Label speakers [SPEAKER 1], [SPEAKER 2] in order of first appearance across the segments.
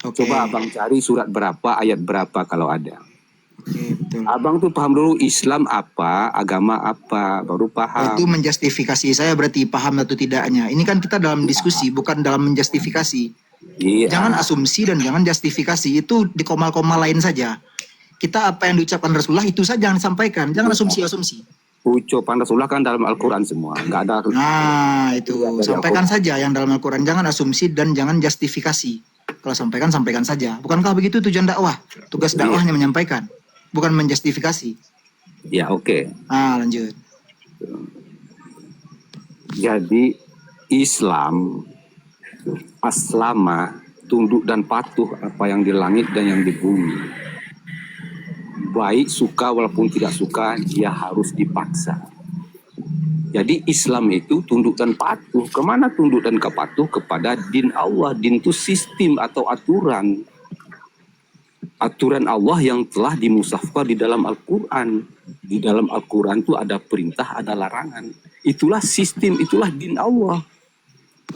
[SPEAKER 1] Oke.
[SPEAKER 2] Coba abang cari surat berapa, ayat berapa kalau ada.
[SPEAKER 1] Oke, betul.
[SPEAKER 2] Abang tuh paham dulu Islam apa, agama apa, baru paham.
[SPEAKER 1] Itu menjustifikasi saya berarti paham atau tidaknya. Ini kan kita dalam diskusi, bukan dalam menjustifikasi.
[SPEAKER 2] Iya.
[SPEAKER 1] Jangan asumsi dan jangan justifikasi. Itu di koma-koma lain saja. Kita apa yang diucapkan Rasulullah itu saja yang disampaikan. Jangan asumsi-asumsi.
[SPEAKER 2] Ucapan Rasulullah kan dalam Al-Quran semua, nggak ada.
[SPEAKER 1] Nah, itu
[SPEAKER 2] Dari
[SPEAKER 1] sampaikan
[SPEAKER 2] Al-Quran.
[SPEAKER 1] saja yang dalam Al-Quran. Jangan asumsi dan jangan justifikasi. Kalau sampaikan, sampaikan saja. Bukankah begitu tujuan dakwah? Tugas dakwahnya menyampaikan, bukan menjustifikasi.
[SPEAKER 2] Ya, oke.
[SPEAKER 1] Lanjut.
[SPEAKER 2] Jadi Islam aslama, tunduk dan patuh apa yang di langit dan yang di bumi. Baik suka walaupun tidak suka, dia harus dipaksa. Jadi Islam itu tunduk dan patuh. Kemana tunduk dan patuh? Kepada din Allah. Din itu sistem atau aturan. Aturan Allah yang telah dimusafkan di dalam Al-Quran. Di dalam Al-Quran itu ada perintah, ada larangan. Itulah sistem, itulah din Allah.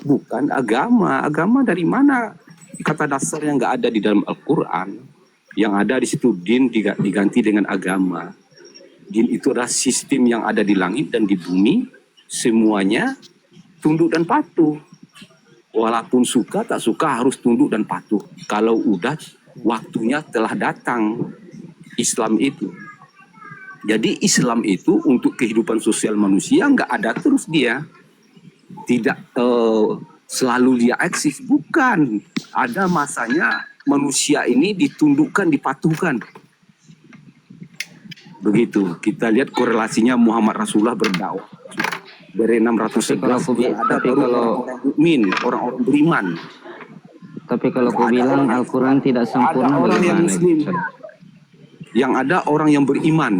[SPEAKER 2] Bukan agama. Agama dari mana? Kata dasar yang nggak ada di dalam Al-Quran. Yang ada di situ din diganti dengan agama. Din itu adalah sistem yang ada di langit dan di bumi. Semuanya tunduk dan patuh. Walaupun suka tak suka harus tunduk dan patuh. Kalau udah waktunya telah datang Islam itu. Jadi Islam itu untuk kehidupan sosial manusia nggak ada terus dia. Tidak selalu dia eksis. Bukan. Ada masanya manusia ini ditundukkan, dipatuhkan. Begitu. Kita lihat korelasinya Muhammad Rasulullah berdakwah. Dari 611 ada baru orang-orang mukmin, orang-orang beriman.
[SPEAKER 3] Tapi kalau aku bilang Al-Quran tidak sempurna,
[SPEAKER 2] ada orang yang
[SPEAKER 3] bagaimana?
[SPEAKER 2] muslim. Yang ada orang yang beriman.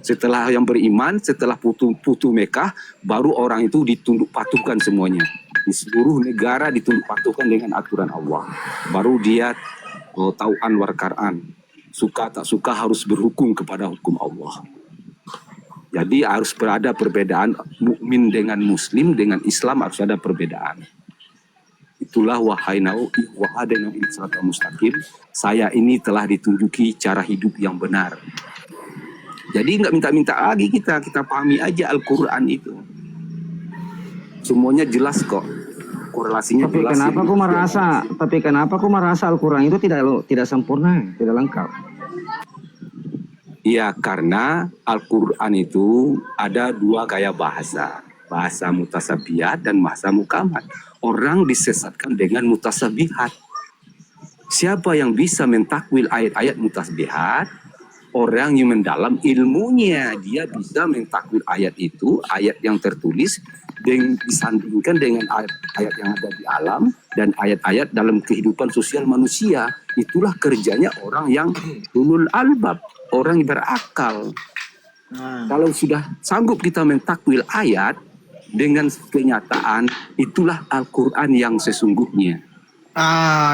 [SPEAKER 2] Setelah yang beriman, setelah putu Mekah, baru orang itu ditunduk patuhkan semuanya. Di seluruh negara ditunduk patuhkan dengan aturan Allah. Baru dia tau'an war kar'an. Suka tak suka harus berhukum kepada hukum Allah. Jadi harus berada perbedaan mukmin dengan muslim, dengan Islam harus ada perbedaan. Itulah wahadaina ila siratal mustaqim. Saya ini telah ditunjuki cara hidup yang benar. Jadi nggak minta-minta lagi kita pahami aja Al-Quran itu. Semuanya jelas kok. Korelasinya
[SPEAKER 3] Tapi
[SPEAKER 2] jelas.
[SPEAKER 3] kenapa aku merasa Al-Quran itu tidak sempurna, tidak lengkap?
[SPEAKER 2] Ya, karena Al-Quran itu ada dua gaya bahasa. Bahasa mutasabihat dan bahasa mukamat. Orang disesatkan dengan mutasabihat. Siapa yang bisa mentakwil ayat-ayat mutasabihat? Orang yang mendalam ilmunya. Dia bisa mentakwil ayat itu, ayat yang tertulis, disandingkan dengan ayat-ayat yang ada di alam dan ayat-ayat dalam kehidupan sosial manusia. Itulah kerjanya orang yang ulul albab, orang yang berakal. Kalau sudah sanggup kita mentakwil ayat dengan kenyataan, itulah Al-Quran yang sesungguhnya.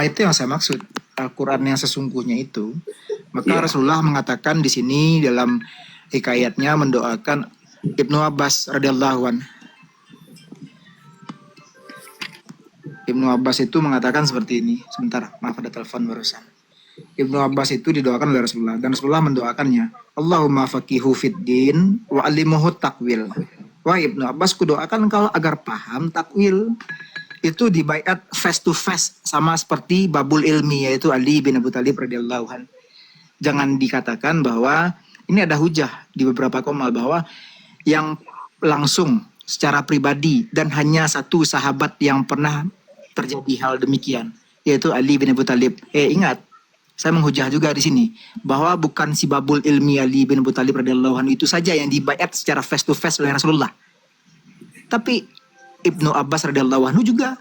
[SPEAKER 1] Itu yang saya maksud. Al-Quran yang sesungguhnya itu. Maka Rasulullah mengatakan di sini dalam hikayatnya mendoakan Ibnu Abbas radhiyallahu anhu. Ibnu Abbas itu mengatakan seperti ini. Sebentar, maaf ada telepon barusan. Ibnu Abbas itu didoakan oleh Rasulullah dan Rasulullah mendoakannya. Allahumma faqihu fid din wa alimuhu takwil. Wah Ibnu Abbas kudoakan engkau agar paham takwil. Itu dibaiat face to face sama seperti babul ilmi yaitu Ali bin Abi Thalib radhiyallahu anhu. Jangan dikatakan bahwa ini ada hujah di beberapa komal bahwa yang langsung secara pribadi dan hanya satu sahabat yang pernah terjadi hal demikian yaitu Ali bin Abi Thalib. Ingat, saya menghujah juga di sini bahwa bukan si babul ilmi Ali bin Abi Thalib radhiyallahu anhu itu saja yang dibaiat secara face to face oleh Rasulullah. Tapi Ibnu Abbas radhiyallahu anhu juga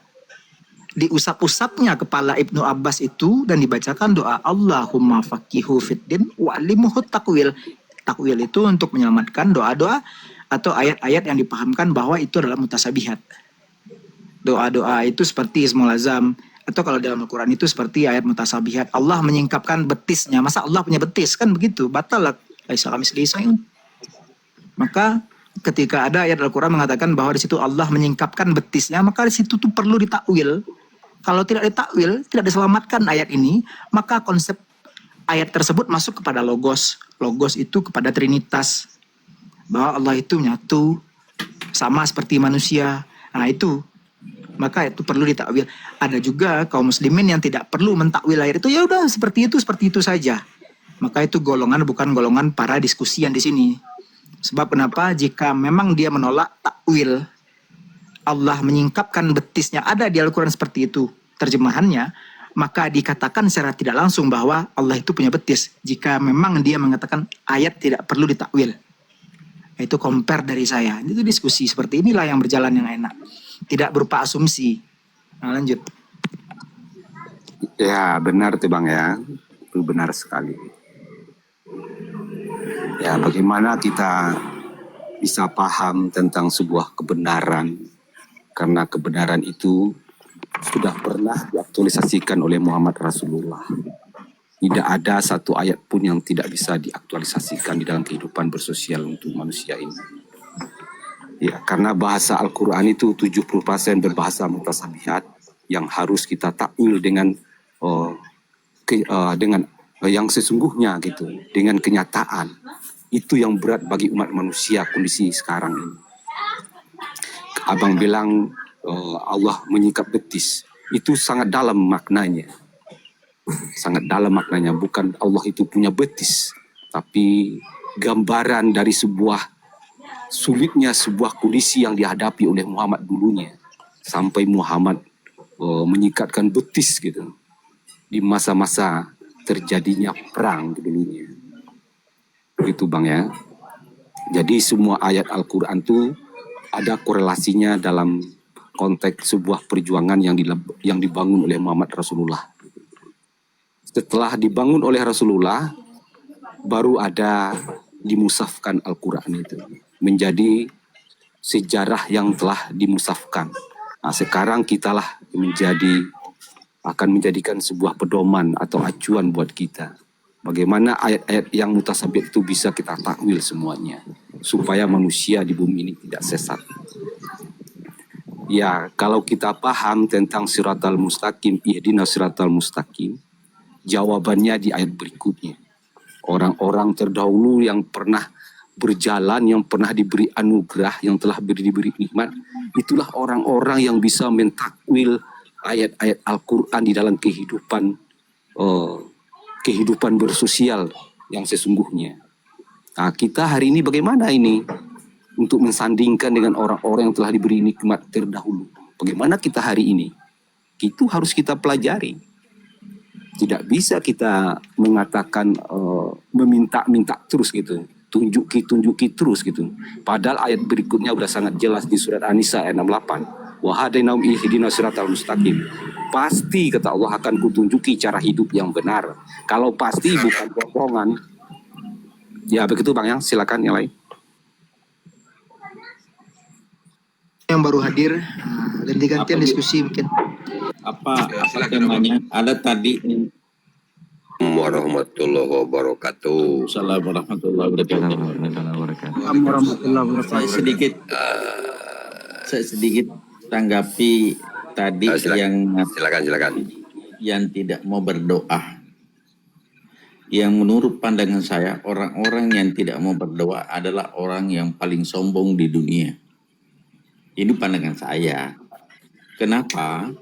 [SPEAKER 1] diusap-usapnya kepala Ibnu Abbas itu dan dibacakan doa Allahumma faqihu fiddin wa alimuhu takwil. Takwil itu untuk menyelamatkan doa-doa atau ayat-ayat yang dipahamkan bahwa itu adalah mutasabihat. Doa-doa itu seperti Ismul Azam atau kalau dalam Al-Quran itu seperti ayat mutasabihat. Allah menyingkapkan betisnya. Masa Allah punya betis? Kan begitu. Batal. Maka ketika ada ayat Al-Quran mengatakan bahwa di situ Allah menyingkapkan betisnya, maka di situ tuh perlu ditakwil. Kalau tidak ditakwil, tidak diselamatkan ayat ini, maka konsep ayat tersebut masuk kepada logos. Logos itu kepada trinitas. Bahwa Allah itu nyatu, sama seperti manusia. Nah itu, maka itu perlu ditakwil. Ada juga kaum muslimin yang tidak perlu mentakwil ayat itu, ya udah seperti itu saja. Maka itu golongan bukan golongan para diskusian di sini. Sebab kenapa? Jika memang dia menolak takwil, Allah menyingkapkan betisnya ada di Al-Quran seperti itu terjemahannya, maka dikatakan secara tidak langsung bahwa Allah itu punya betis. Jika memang dia mengatakan ayat tidak perlu ditakwil. Itu compare dari saya. Itu diskusi seperti inilah yang berjalan yang enak. Tidak berupa asumsi. Nah, lanjut.
[SPEAKER 2] Ya benar tuh Bang ya, itu benar sekali. Ya bagaimana kita bisa paham tentang sebuah kebenaran, karena kebenaran itu sudah pernah diaktualisasikan oleh Muhammad Rasulullah. Tidak ada satu ayat pun yang tidak bisa diaktualisasikan di dalam kehidupan bersosial untuk manusia ini. Ya, karena bahasa Al-Quran itu 70% berbahasa mutasabihat yang harus kita takwil dengan yang sesungguhnya gitu, dengan kenyataan. Itu yang berat bagi umat manusia kondisi sekarang ini. Abang bilang Allah menyingkap betis, itu sangat dalam maknanya. Sangat dalam maknanya, bukan Allah itu punya betis, tapi gambaran dari sulitnya sebuah kondisi yang dihadapi oleh Muhammad dulunya, sampai Muhammad menyingkatkan betis gitu di masa-masa terjadinya perang dulunya. Begitu Bang ya. Jadi semua ayat Al-Quran itu ada korelasinya dalam konteks sebuah perjuangan yang dibangun oleh Muhammad Rasulullah. Setelah dibangun oleh Rasulullah, baru ada dimusafkan Al-Quran itu. Menjadi sejarah yang telah dimusafkan. Nah sekarang kitalah akan menjadikan sebuah pedoman atau acuan buat kita. Bagaimana ayat-ayat yang mutasabih itu bisa kita takwil semuanya. Supaya manusia di bumi ini tidak sesat. Ya, kalau kita paham tentang siratal mustaqim, ihdinas siratal mustaqim, jawabannya di ayat berikutnya. Orang-orang terdahulu yang pernah berjalan, yang pernah diberi anugerah, yang telah diberi nikmat, itulah orang-orang yang bisa mentakwil ayat-ayat Al-Quran di dalam kehidupan bersosial yang sesungguhnya. Nah, kita hari ini bagaimana ini untuk mensandingkan dengan orang-orang yang telah diberi nikmat terdahulu? Bagaimana kita hari ini? Itu harus kita pelajari. Tidak bisa kita mengatakan meminta-minta terus gitu. Tunjuki terus gitu. Padahal ayat berikutnya udah sangat jelas di surat An-Nisa ayat 68. Wa hadainahum ihdinas siratal mustaqim. Pasti kata Allah akan kutunjuki cara hidup yang benar. Kalau pasti bukan bohongan. Ya begitu Bang yang silakan yang lain.
[SPEAKER 1] Yang baru hadir, ganti-gantian diskusi mungkin.
[SPEAKER 4] Apa namanya? Ada tadi.
[SPEAKER 5] Warahmatullahi wabarakatuh.
[SPEAKER 4] Assalamualaikum warahmatullahi wabarakatuh.
[SPEAKER 3] Warahmatullahi wabarakatuh.
[SPEAKER 4] Saya sedikit tanggapi tadi
[SPEAKER 5] Silakan.
[SPEAKER 4] yang tidak mau berdoa. Yang menurut pandangan saya, orang-orang yang tidak mau berdoa adalah orang yang paling sombong di dunia. Ini pandangan saya. Kenapa?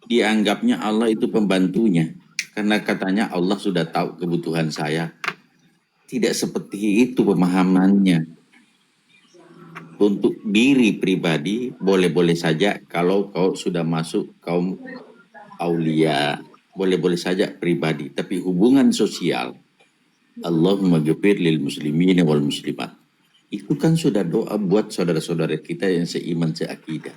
[SPEAKER 4] Dianggapnya Allah itu pembantunya. Karena katanya Allah sudah tahu kebutuhan saya. Tidak seperti itu pemahamannya. Untuk diri pribadi, boleh-boleh saja kalau kau sudah masuk kaum aulia. Boleh-boleh saja pribadi. Tapi hubungan sosial, Allahumma ghafir lil muslimin wal muslimat. Itu kan sudah doa buat saudara-saudara kita yang seiman seakidah.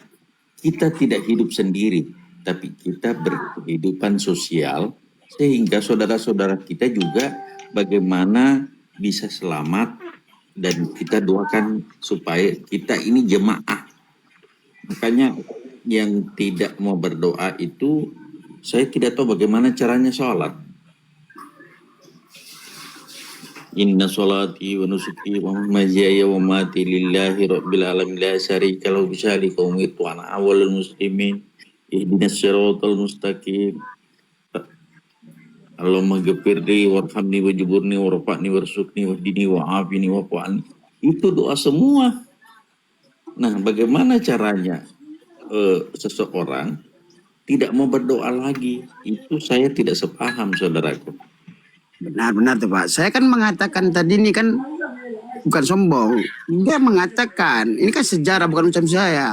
[SPEAKER 4] Kita tidak hidup sendiri, tapi kita berkehidupan sosial sehingga saudara-saudara kita juga bagaimana bisa selamat, dan kita doakan supaya kita ini jemaah. Makanya yang tidak mau berdoa itu, saya tidak tahu bagaimana caranya sholat. Inna sholati wa nusuki wa mahjaya wa mati lillahi rabbil alamin la syarika lahu bisyarika umirtu ana awalul muslimin. ihdinas siratal mustaqim. Allahumma ghfirli warhamni wajburni warfa'ni warzuqni wahdini wa'afini wa'fu'ani. Itu doa semua. Nah, bagaimana caranya seseorang tidak mau berdoa lagi? Itu saya tidak sepaham, saudaraku.
[SPEAKER 6] Benar-benar tuh Pak. Saya kan mengatakan tadi ini kan bukan sombong. Dia mengatakan, ini kan sejarah bukan ucapan saya.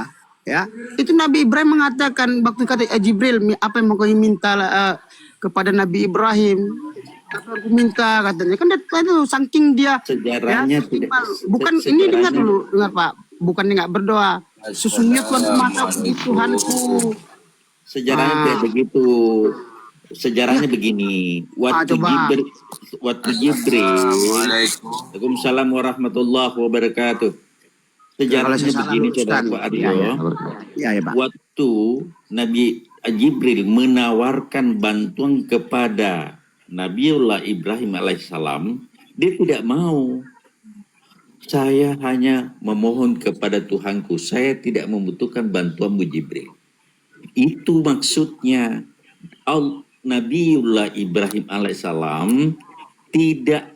[SPEAKER 6] Ya, itu Nabi Ibrahim mengatakan waktu kata Jibril, apa yang mau kau minta kepada Nabi Ibrahim? Apa yang aku minta katanya? Kan itu saking dia.
[SPEAKER 4] Sejarahnya
[SPEAKER 6] ya,
[SPEAKER 4] tidak.
[SPEAKER 6] bukan ini dengar dulu, dengar Pak. Bukan dia nggak berdoa. Sesungguhnya Tuhan Maha Tuhanku.
[SPEAKER 4] Sejarahnya tidak begitu. Sejarahnya begini. Waktu Jibril. Waalaikumsalam warahmatullahi wabarakatuh. Sejarahnya begini, saudara Pak Aryo.
[SPEAKER 6] Ya, Pak.
[SPEAKER 4] Waktu Nabi Jibril menawarkan bantuan kepada Nabiullah Ibrahim alaihissalam, dia tidak mau. Saya hanya memohon kepada Tuhanku. Saya tidak membutuhkan bantuanmu Jibril. Itu maksudnya. Nabiullah Ibrahim alaihissalam tidak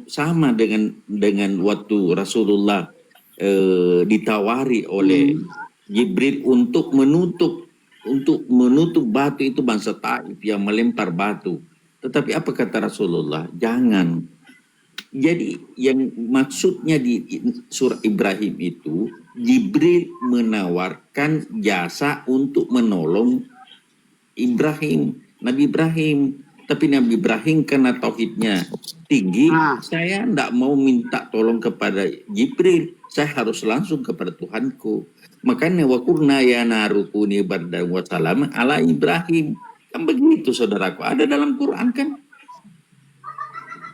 [SPEAKER 4] sama dengan waktu Rasulullah ditawari oleh Jibril untuk menutup batu itu bangsa Taif yang melempar batu. Tetapi apa kata Rasulullah? Jangan. Jadi yang maksudnya di surah Ibrahim itu, Jibril menawarkan jasa untuk menolong Nabi Ibrahim. Tapi Nabi Ibrahim karena tauhidnya tinggi, saya tidak mau minta tolong kepada Jibril. Saya harus langsung kepada Tuhanku. Makanya wakurna ya narukuni bardan wa salam ala Ibrahim. Kan begitu saudaraku. Ada dalam Quran kan?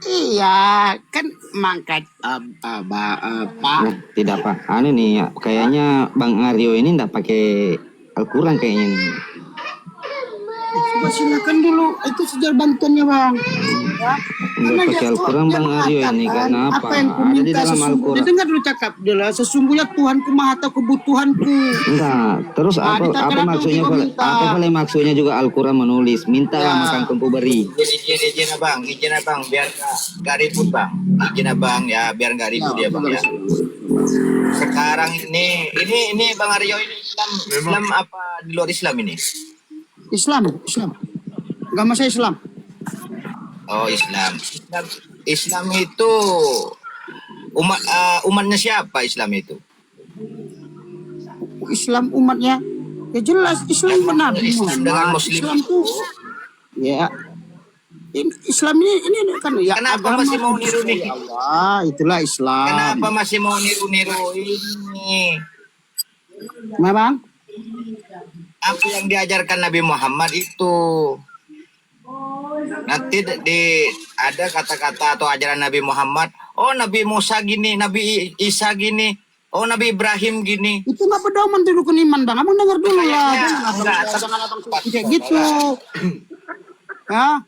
[SPEAKER 6] Iya, kan mangkat Pak.
[SPEAKER 3] Tidak Pak, anu nih, kayaknya Bang Aryo ini enggak pakai Al-Quran kayaknya nih.
[SPEAKER 6] Coba silakan dulu, itu sejarah bantuannya Bang. Ya.
[SPEAKER 3] Enggak pakai Al-Quran Bang Aryo ini, karena apa?
[SPEAKER 6] Yang ku
[SPEAKER 3] Ada di
[SPEAKER 6] minta
[SPEAKER 3] dalam Al-Quran.
[SPEAKER 6] dengar dulu cakap dulu, sesungguhnya Tuhanku Maha tahu kebutuhanku.
[SPEAKER 3] Enggak, terus apa maksudnya? Apa paling maksudnya juga Al-Quran menulis, mintalah maka engkau beri.
[SPEAKER 7] Izin abang, biar nggak ribut bang. Izin abang ya, biar nggak ribut ya bang ya. Sekarang ini Bang Aryo ini Islam apa di luar Islam ini?
[SPEAKER 6] Islam. Agama saya Islam.
[SPEAKER 7] Oh Islam itu umatnya siapa Islam itu?
[SPEAKER 6] Islam umatnya ya jelas Islam benar.
[SPEAKER 7] Islam dengan Muslim
[SPEAKER 6] Islam tuh ya Islam ini kan ya.
[SPEAKER 7] Kenapa masih mau niru-niru?
[SPEAKER 6] Ya Allah, itulah Islam.
[SPEAKER 7] Kenapa masih mau niru-niru ini?
[SPEAKER 6] Memang
[SPEAKER 7] apa yang diajarkan Nabi Muhammad itu? Nanti ada kata-kata atau ajaran Nabi Muhammad, oh Nabi Musa gini, Nabi Isa gini, oh Nabi Ibrahim gini.
[SPEAKER 6] itu nggak pedoman tuh rukun iman Bang. Abang dengar dulu lah. Kayak gitu. Ya.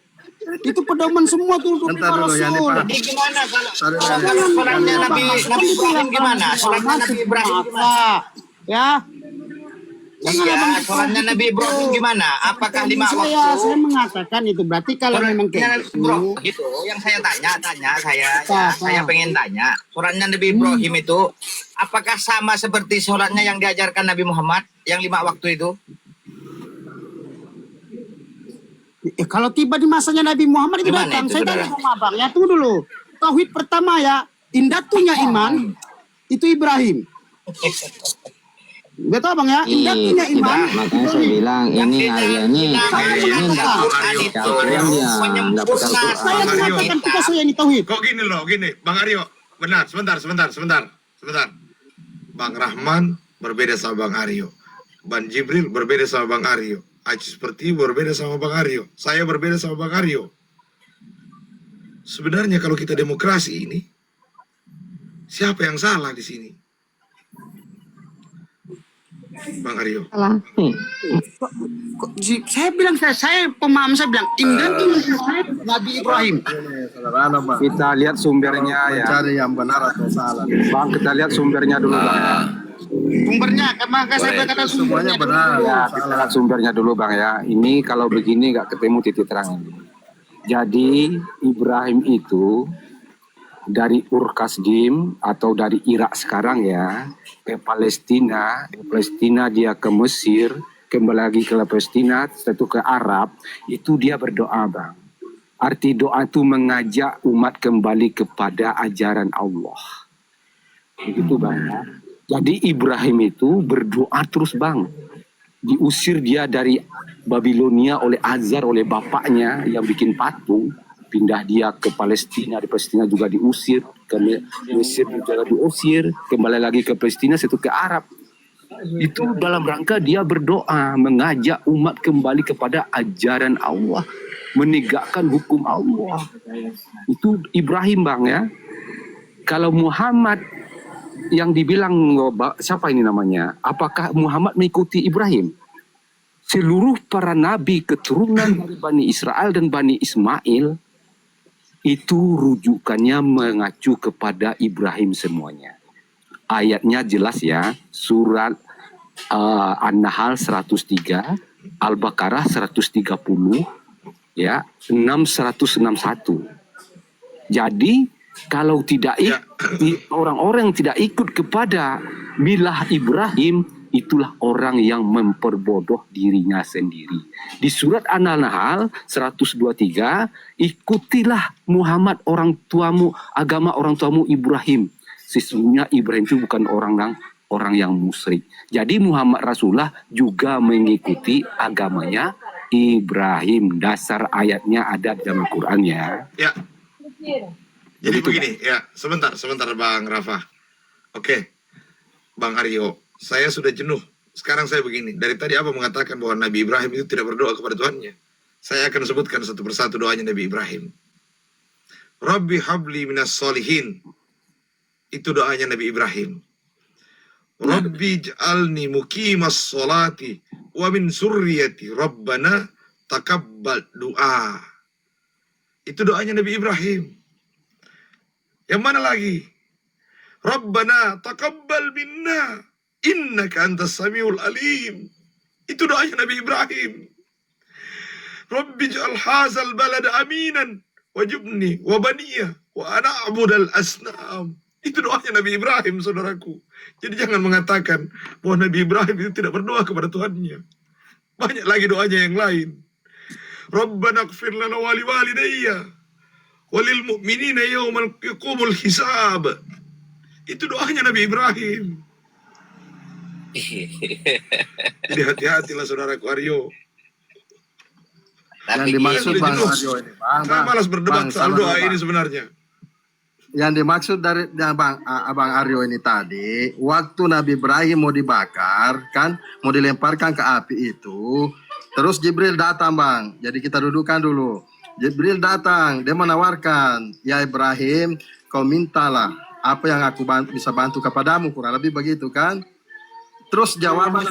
[SPEAKER 6] Itu pedoman semua tuh rukun iman Rasul.
[SPEAKER 7] Jadi gimana kalau suratnya Nabi Ibrahim gimana? Suratnya Nabi Ibrahim gimana?
[SPEAKER 6] Ya.
[SPEAKER 7] Iya, suratnya Nabi Ibrahim gimana? Apakah 5 waktu?
[SPEAKER 6] Saya mengatakan itu berarti kalau memang kayak
[SPEAKER 7] Bro, gitu. Yang saya tanya saya pengen tanya. Suratnya Nabi Ibrahim itu apakah sama seperti suratnya yang diajarkan Nabi Muhammad yang 5 waktu itu?
[SPEAKER 6] kalau tiba di masanya Nabi Muhammad itu
[SPEAKER 7] Gimana
[SPEAKER 6] datang,
[SPEAKER 7] itu,
[SPEAKER 6] saya
[SPEAKER 7] saudara?
[SPEAKER 6] tanya sama abang. Ya tunggu dulu. Tauhid pertama ya, indatunya iman itu Ibrahim. Betul Bang ya, indatunya iman.
[SPEAKER 3] Makanya saya bilang ini Aryo ini enggak
[SPEAKER 6] Saya mengatakan kita saya ini tauhid.
[SPEAKER 8] Kok gini loh, Bang Aryo, benar, sebentar. Bang Rahman berbeda sama Bang Aryo. Bang Jibril berbeda sama Bang Aryo. Aji seperti berbeda sama Bang Aryo. Saya berbeda sama Bang Aryo. Sebenarnya kalau kita demokrasi ini, siapa yang salah di sini? Bang Aryo.
[SPEAKER 6] Saya bilang saya pemahaman saya bilang indatunya Nabi Ibrahim.
[SPEAKER 9] Kita lihat sumbernya ya.
[SPEAKER 8] Cari yang benar atau salah.
[SPEAKER 9] Bang, kita lihat sumbernya dulu Bang.
[SPEAKER 6] Sumbernya, maka saya
[SPEAKER 5] Boleh.
[SPEAKER 6] berkata semuanya benar.
[SPEAKER 2] Ya, kita lihat sumbernya dulu Bang ya. Ini kalau begini nggak ketemu titik terang ini. Jadi Ibrahim itu dari Ur Kasdim atau dari Irak sekarang ya ke Palestina, dari Palestina dia ke Mesir, kembali lagi ke Palestina, setelah itu ke Arab, itu dia berdoa Bang. Arti doa itu mengajak umat kembali kepada ajaran Allah. Begitu Bang ya. Jadi Ibrahim itu berdoa terus Bang. Diusir dia dari Babilonia oleh Azar, oleh bapaknya yang bikin patung. Pindah dia ke Palestina, di Palestina juga diusir. Ke Mesir juga diusir. Kembali lagi ke Palestina, situ ke Arab. Itu dalam rangka dia berdoa, mengajak umat kembali kepada ajaran Allah. Menegakkan hukum Allah. Itu Ibrahim Bang ya. Kalau Muhammad yang dibilang siapa ini namanya? Apakah Muhammad mengikuti Ibrahim? Seluruh para nabi keturunan dari Bani Israel dan Bani Ismail itu rujukannya mengacu kepada Ibrahim semuanya. Ayatnya jelas ya, surat An-Nahl 103, Al-Baqarah 130, ya 6161. Jadi kalau tidak orang-orang yang tidak ikut kepada milah Ibrahim, itulah orang yang memperbodoh dirinya sendiri. Di surat An-Nahl 123, ikutilah Muhammad orang tuamu, agama orang tuamu Ibrahim. Sesungguhnya Ibrahim itu bukan orang yang musyrik. Jadi Muhammad Rasulullah juga mengikuti agamanya Ibrahim. Dasar ayatnya ada di dalam Al-Quran ya.
[SPEAKER 8] Ya. Jadi begini, ya, sebentar Bang Rafa. Oke, Bang Aryo, saya sudah jenuh. Sekarang saya begini, dari tadi Abang mengatakan bahwa Nabi Ibrahim itu tidak berdoa kepada Tuhannya. Saya akan sebutkan satu persatu doanya Nabi Ibrahim. Rabbi habli minas solihin. Itu doanya Nabi Ibrahim. Rabbi ij'alni muqimas sholati wa min surriyati Rabbana taqabbal du'a. Itu doanya Nabi Ibrahim. Yang mana lagi? Rabbana taqabbal minna innaka antas samiul alim. Itu doanya Nabi Ibrahim. Rabbi ij'al hadzal balada aminan wajibni wa baniya wa ana a'budal asnam. Itu doanya Nabi Ibrahim, saudaraku. Jadi jangan mengatakan bahwa Nabi Ibrahim itu tidak berdoa kepada Tuhannya. Banyak lagi doanya yang lain. Rabbana ighfir lana wa liwalidayya walil mu'minina yawmal yaqumul hisab. Itu doanya Nabi Ibrahim. Jadi hati-hatilah saudaraku Aryo.
[SPEAKER 9] Yang dimaksud Bang Aryo ini,
[SPEAKER 8] Saya malas berdebat soal doa ini sebenarnya.
[SPEAKER 9] Yang dimaksud dari Abang Aryo ini tadi, waktu Nabi Ibrahim mau dibakar, kan, mau dilemparkan ke api itu, terus Jibril datang Bang. Jadi kita dudukkan dulu. Jibril datang, dia menawarkan, ya Ibrahim, kau mintalah apa yang aku bisa bantu kepadamu, kurang lebih begitu kan. Terus jawaban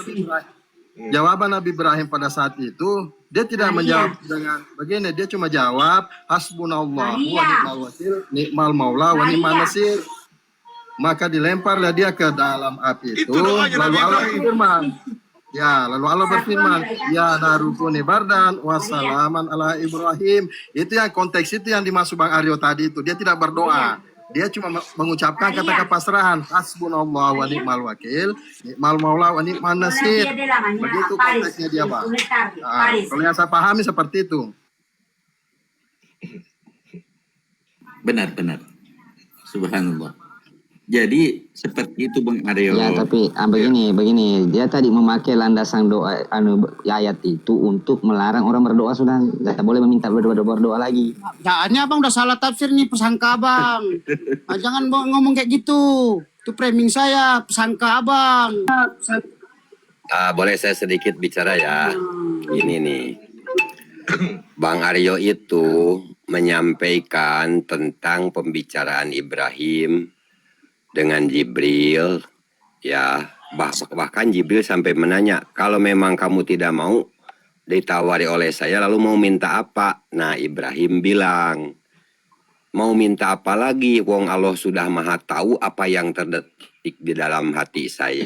[SPEAKER 9] Nabi Ibrahim pada saat itu, dia tidak menjawab dengan begini, dia cuma jawab, hasbunallah wa ni'mal wakil, ni'mal maula wa ni'man nasir. Maka dilemparlah dia ke dalam api itu, lalu Allah berfirman, lalu Allah berfirman, ya narukuni bardan wassalaman ala Ibrahim. Itu yang konteks itu yang dimaksud Bang Aryo tadi itu. Dia tidak berdoa. Dia cuma mengucapkan kata kepasrahan. Hasbunallah wa ni'mal wakil, ni'mal maula wa ni'man nasir. Begitu konteksnya dia Bang. Kalau yang saya pahami seperti itu.
[SPEAKER 4] Benar. Subhanallah. Jadi seperti itu Bang Aryo.
[SPEAKER 3] Ya, tapi begini, dia tadi memakai landasan doa ayat itu untuk melarang orang berdoa, sudah tidak boleh meminta berdoa lagi.
[SPEAKER 6] Ya, ini Abang udah salah tafsir nih, pesangka Abang. Jangan ngomong kayak gitu. Itu framing saya, pesangka Abang.
[SPEAKER 5] Boleh saya sedikit bicara ya. Ini nih. Bang Aryo itu menyampaikan tentang pembicaraan Ibrahim dengan Jibril, ya, bahkan Jibril sampai menanya, kalau memang kamu tidak mau ditawari oleh saya, lalu mau minta apa? Nah, Ibrahim bilang, mau minta apa lagi? Wong Allah sudah maha tahu apa yang terdetik di dalam hati saya.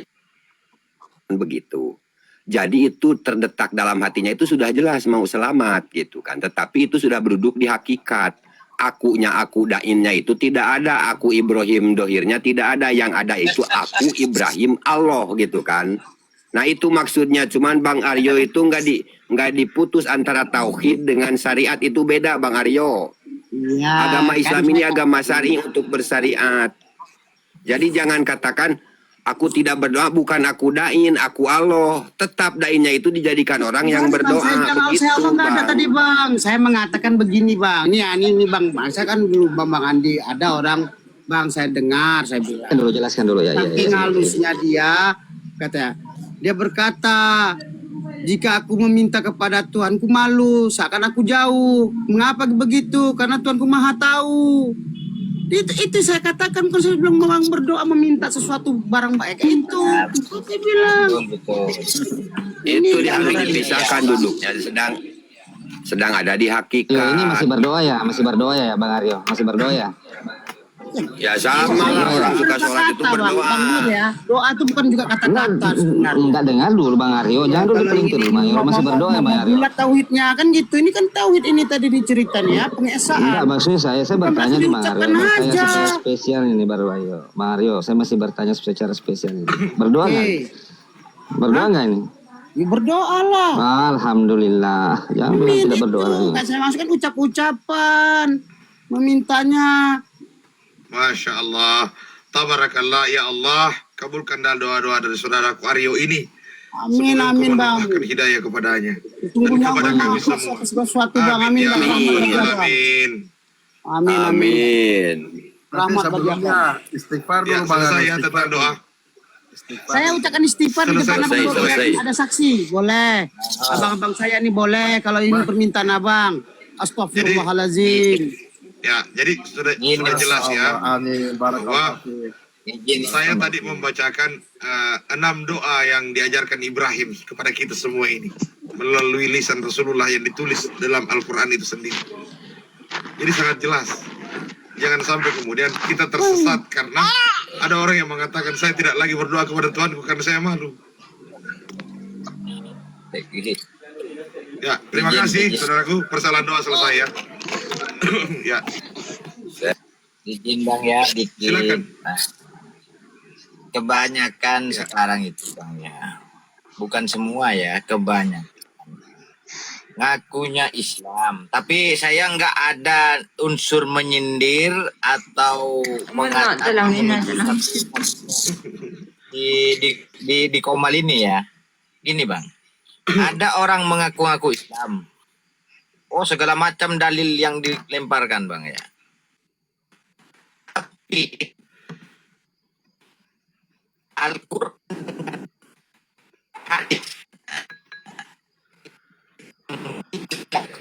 [SPEAKER 5] begitu. Jadi itu terdetak dalam hatinya itu sudah jelas mau selamat gitu kan. Tetapi itu sudah berduduk di hakikat. Akunya, aku dainnya itu tidak ada. Aku Ibrahim dohirnya tidak ada. Yang ada itu aku Ibrahim Allah gitu kan. Nah itu maksudnya. Cuman Bang Aryo itu nggak diputus antara tauhid dengan syariat, itu beda Bang Aryo.
[SPEAKER 6] Ya,
[SPEAKER 5] Agama Islam
[SPEAKER 6] kan
[SPEAKER 5] ini agama syari untuk bersyariat. Jadi jangan katakan aku tidak berdoa, bukan aku dain, aku Allah. Tetap dainnya itu dijadikan orang yang berdoa. Begitu,
[SPEAKER 6] saya nggak ada
[SPEAKER 5] Bang.
[SPEAKER 6] tadi Bang. Saya mengatakan begini Bang. Ini Bang. Saya kan dulu Bang Andi ada orang Bang saya dengar saya bilang.
[SPEAKER 3] Jelaskan dulu ya.
[SPEAKER 6] Saking halusnya dia katanya. Dia berkata, jika aku meminta kepada Tuhanku malu, seakan aku jauh. Mengapa begitu? Karena Tuhanku Maha Tahu. Itu saya katakan kalau saya bilang memang berdoa meminta sesuatu barang baik itu. Saya bilang.
[SPEAKER 7] Betul.
[SPEAKER 5] Itu dia harus dipisahkan duduknya. Sedang ada di hakikat.
[SPEAKER 3] Ya, ini masih berdoa ya Bang Aryo, masih berdoa ya.
[SPEAKER 5] Ya sama lah, orang suka sholat itu berdoa.
[SPEAKER 6] Bang Nur ya. Doa itu bukan juga kata-kata sebenarnya.
[SPEAKER 3] Enggak dengar dulu Bang Aryo, jangan dulu pelintir dulu Bang Aryo, masih berdoa ya Bang Aryo.
[SPEAKER 6] Bulat tauhidnya kan gitu. Ini kan tauhid ini tadi diceritanya pengesaan.
[SPEAKER 3] Enggak, maksudnya saya bertanya di Bang Aryo,
[SPEAKER 6] Diucapkan
[SPEAKER 3] bertanya
[SPEAKER 6] aja.
[SPEAKER 3] secara spesial ini Bang Aryo. Bang Aryo, saya masih bertanya secara spesial ini. Berdoa nggak? Berdoa nggak ini?
[SPEAKER 6] Ya berdoa lah.
[SPEAKER 3] Alhamdulillah. Jangan bilang tidak berdoa lagi.
[SPEAKER 6] Nggak saya masukkan ucap-ucapan. Memintanya.
[SPEAKER 8] Masya Allah. Tabarakallah ya Allah. Kabulkan doa-doa dari saudaraku Aryo ini.
[SPEAKER 6] Amin,
[SPEAKER 8] Semoga
[SPEAKER 6] amin
[SPEAKER 8] Engkau
[SPEAKER 6] Bang.
[SPEAKER 8] menambahkan hidayah kepadanya.
[SPEAKER 6] Tunggunya
[SPEAKER 8] kepada
[SPEAKER 6] Allah
[SPEAKER 8] kami semua.
[SPEAKER 6] sesuatu Bang. Amin.
[SPEAKER 8] Ya
[SPEAKER 6] Bang.
[SPEAKER 8] Allah.
[SPEAKER 6] Amin.
[SPEAKER 8] Amin.
[SPEAKER 6] Amin.
[SPEAKER 5] Amin.
[SPEAKER 9] Tapi
[SPEAKER 6] Rahmat bagi
[SPEAKER 9] sebelumnya
[SPEAKER 6] Allah.
[SPEAKER 9] istighfar
[SPEAKER 8] Ya,
[SPEAKER 9] dulu Bang
[SPEAKER 8] selesai
[SPEAKER 9] Aryo.
[SPEAKER 8] ya tentang doa.
[SPEAKER 6] Saya ucapkan istighfar di depan
[SPEAKER 8] Selesai,
[SPEAKER 6] abang
[SPEAKER 5] selesai.
[SPEAKER 6] ada saksi, boleh. Abang-abang saya ini boleh kalau ini permintaan abang. Astagfirullahaladzim.
[SPEAKER 8] Ya, jadi sudah jelas ya.
[SPEAKER 9] Amin. Barakallahu fiik.
[SPEAKER 7] Izin
[SPEAKER 8] Saya tadi membacakan 6 doa yang diajarkan Ibrahim kepada kita semua ini melalui lisan Rasulullah yang ditulis dalam Al-Quran itu sendiri. Jadi sangat jelas. Jangan sampai kemudian kita tersesat karena ada orang yang mengatakan saya tidak lagi berdoa kepada Tuhanku karena saya malu. Ya, terima kasih saudaraku. Persalahan doa selesai ya. Ya,
[SPEAKER 7] izin Bang ya dikit.
[SPEAKER 8] silakan.
[SPEAKER 7] Nah, kebanyakan sekarang itu Bang ya. Bukan semua ya, kebanyakan. Ngakunya Islam, tapi saya nggak ada unsur menyindir atau mengatakan di Komal ini ya. Gini Bang, ada orang mengaku-ngaku Islam. Oh segala macam dalil yang dilemparkan Bang ya. Tapi Al-Quran hadis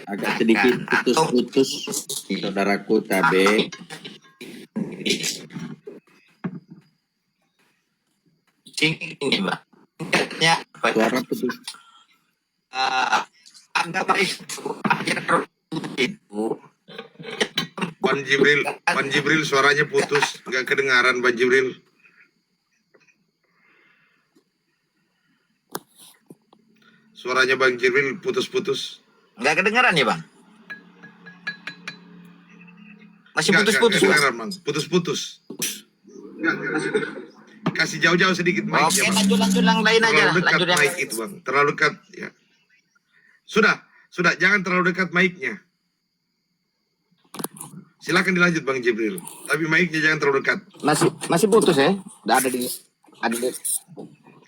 [SPEAKER 4] Agak sedikit putus-putus saudaraku Tabe.
[SPEAKER 7] ini Bang. Ya,
[SPEAKER 4] Suara putus.
[SPEAKER 7] agama itu ajaran itu
[SPEAKER 8] Ban Jibril suaranya putus, nggak kedengaran Ban Jibril. Suaranya Bang Jibril putus-putus.
[SPEAKER 7] nggak kedengaran ya Bang? Masih
[SPEAKER 8] Nggak
[SPEAKER 7] putus-putus Bang?
[SPEAKER 8] kedengaran, Bang. Putus-putus. Kasih jauh-jauh sedikit
[SPEAKER 7] Oke,
[SPEAKER 8] mic-nya, Bang.
[SPEAKER 7] lanjut yang lain aja lah.
[SPEAKER 8] Terlalu dekat
[SPEAKER 7] Lanjut yang
[SPEAKER 8] mic itu, Bang. Terlalu dekat, ya. Sudah, jangan terlalu dekat mic-nya. Silakan dilanjut Bang Jibril. Tapi mic-nya jangan terlalu dekat.
[SPEAKER 7] masih putus ya? Udah ada di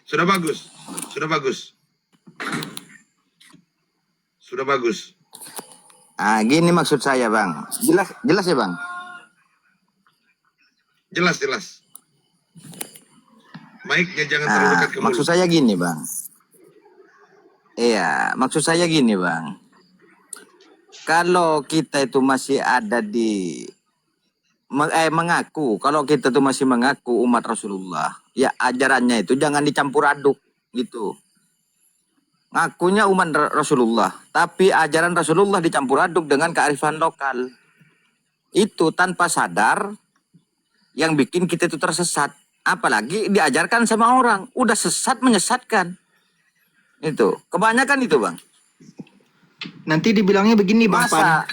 [SPEAKER 8] Sudah bagus. Sudah bagus. Sudah bagus.
[SPEAKER 7] Ah, gini maksud saya Bang. Jelas ya Bang?
[SPEAKER 8] Jelas. Mic-nya jangan terlalu dekat ke mulut.
[SPEAKER 7] Maksud saya gini Bang. Iya, maksud saya gini Bang. Kalau kita itu masih ada di mengaku, kalau kita itu masih mengaku umat Rasulullah, ya ajarannya itu jangan dicampur aduk gitu. Ngakunya umat Rasulullah, tapi ajaran Rasulullah dicampur aduk dengan kearifan lokal. Itu tanpa sadar yang bikin kita itu tersesat.
[SPEAKER 10] apalagi diajarkan sama orang, udah sesat menyesatkan. Itu kebanyakan itu, Bang.
[SPEAKER 1] Nanti dibilangnya begini Bang Pan.
[SPEAKER 10] Masa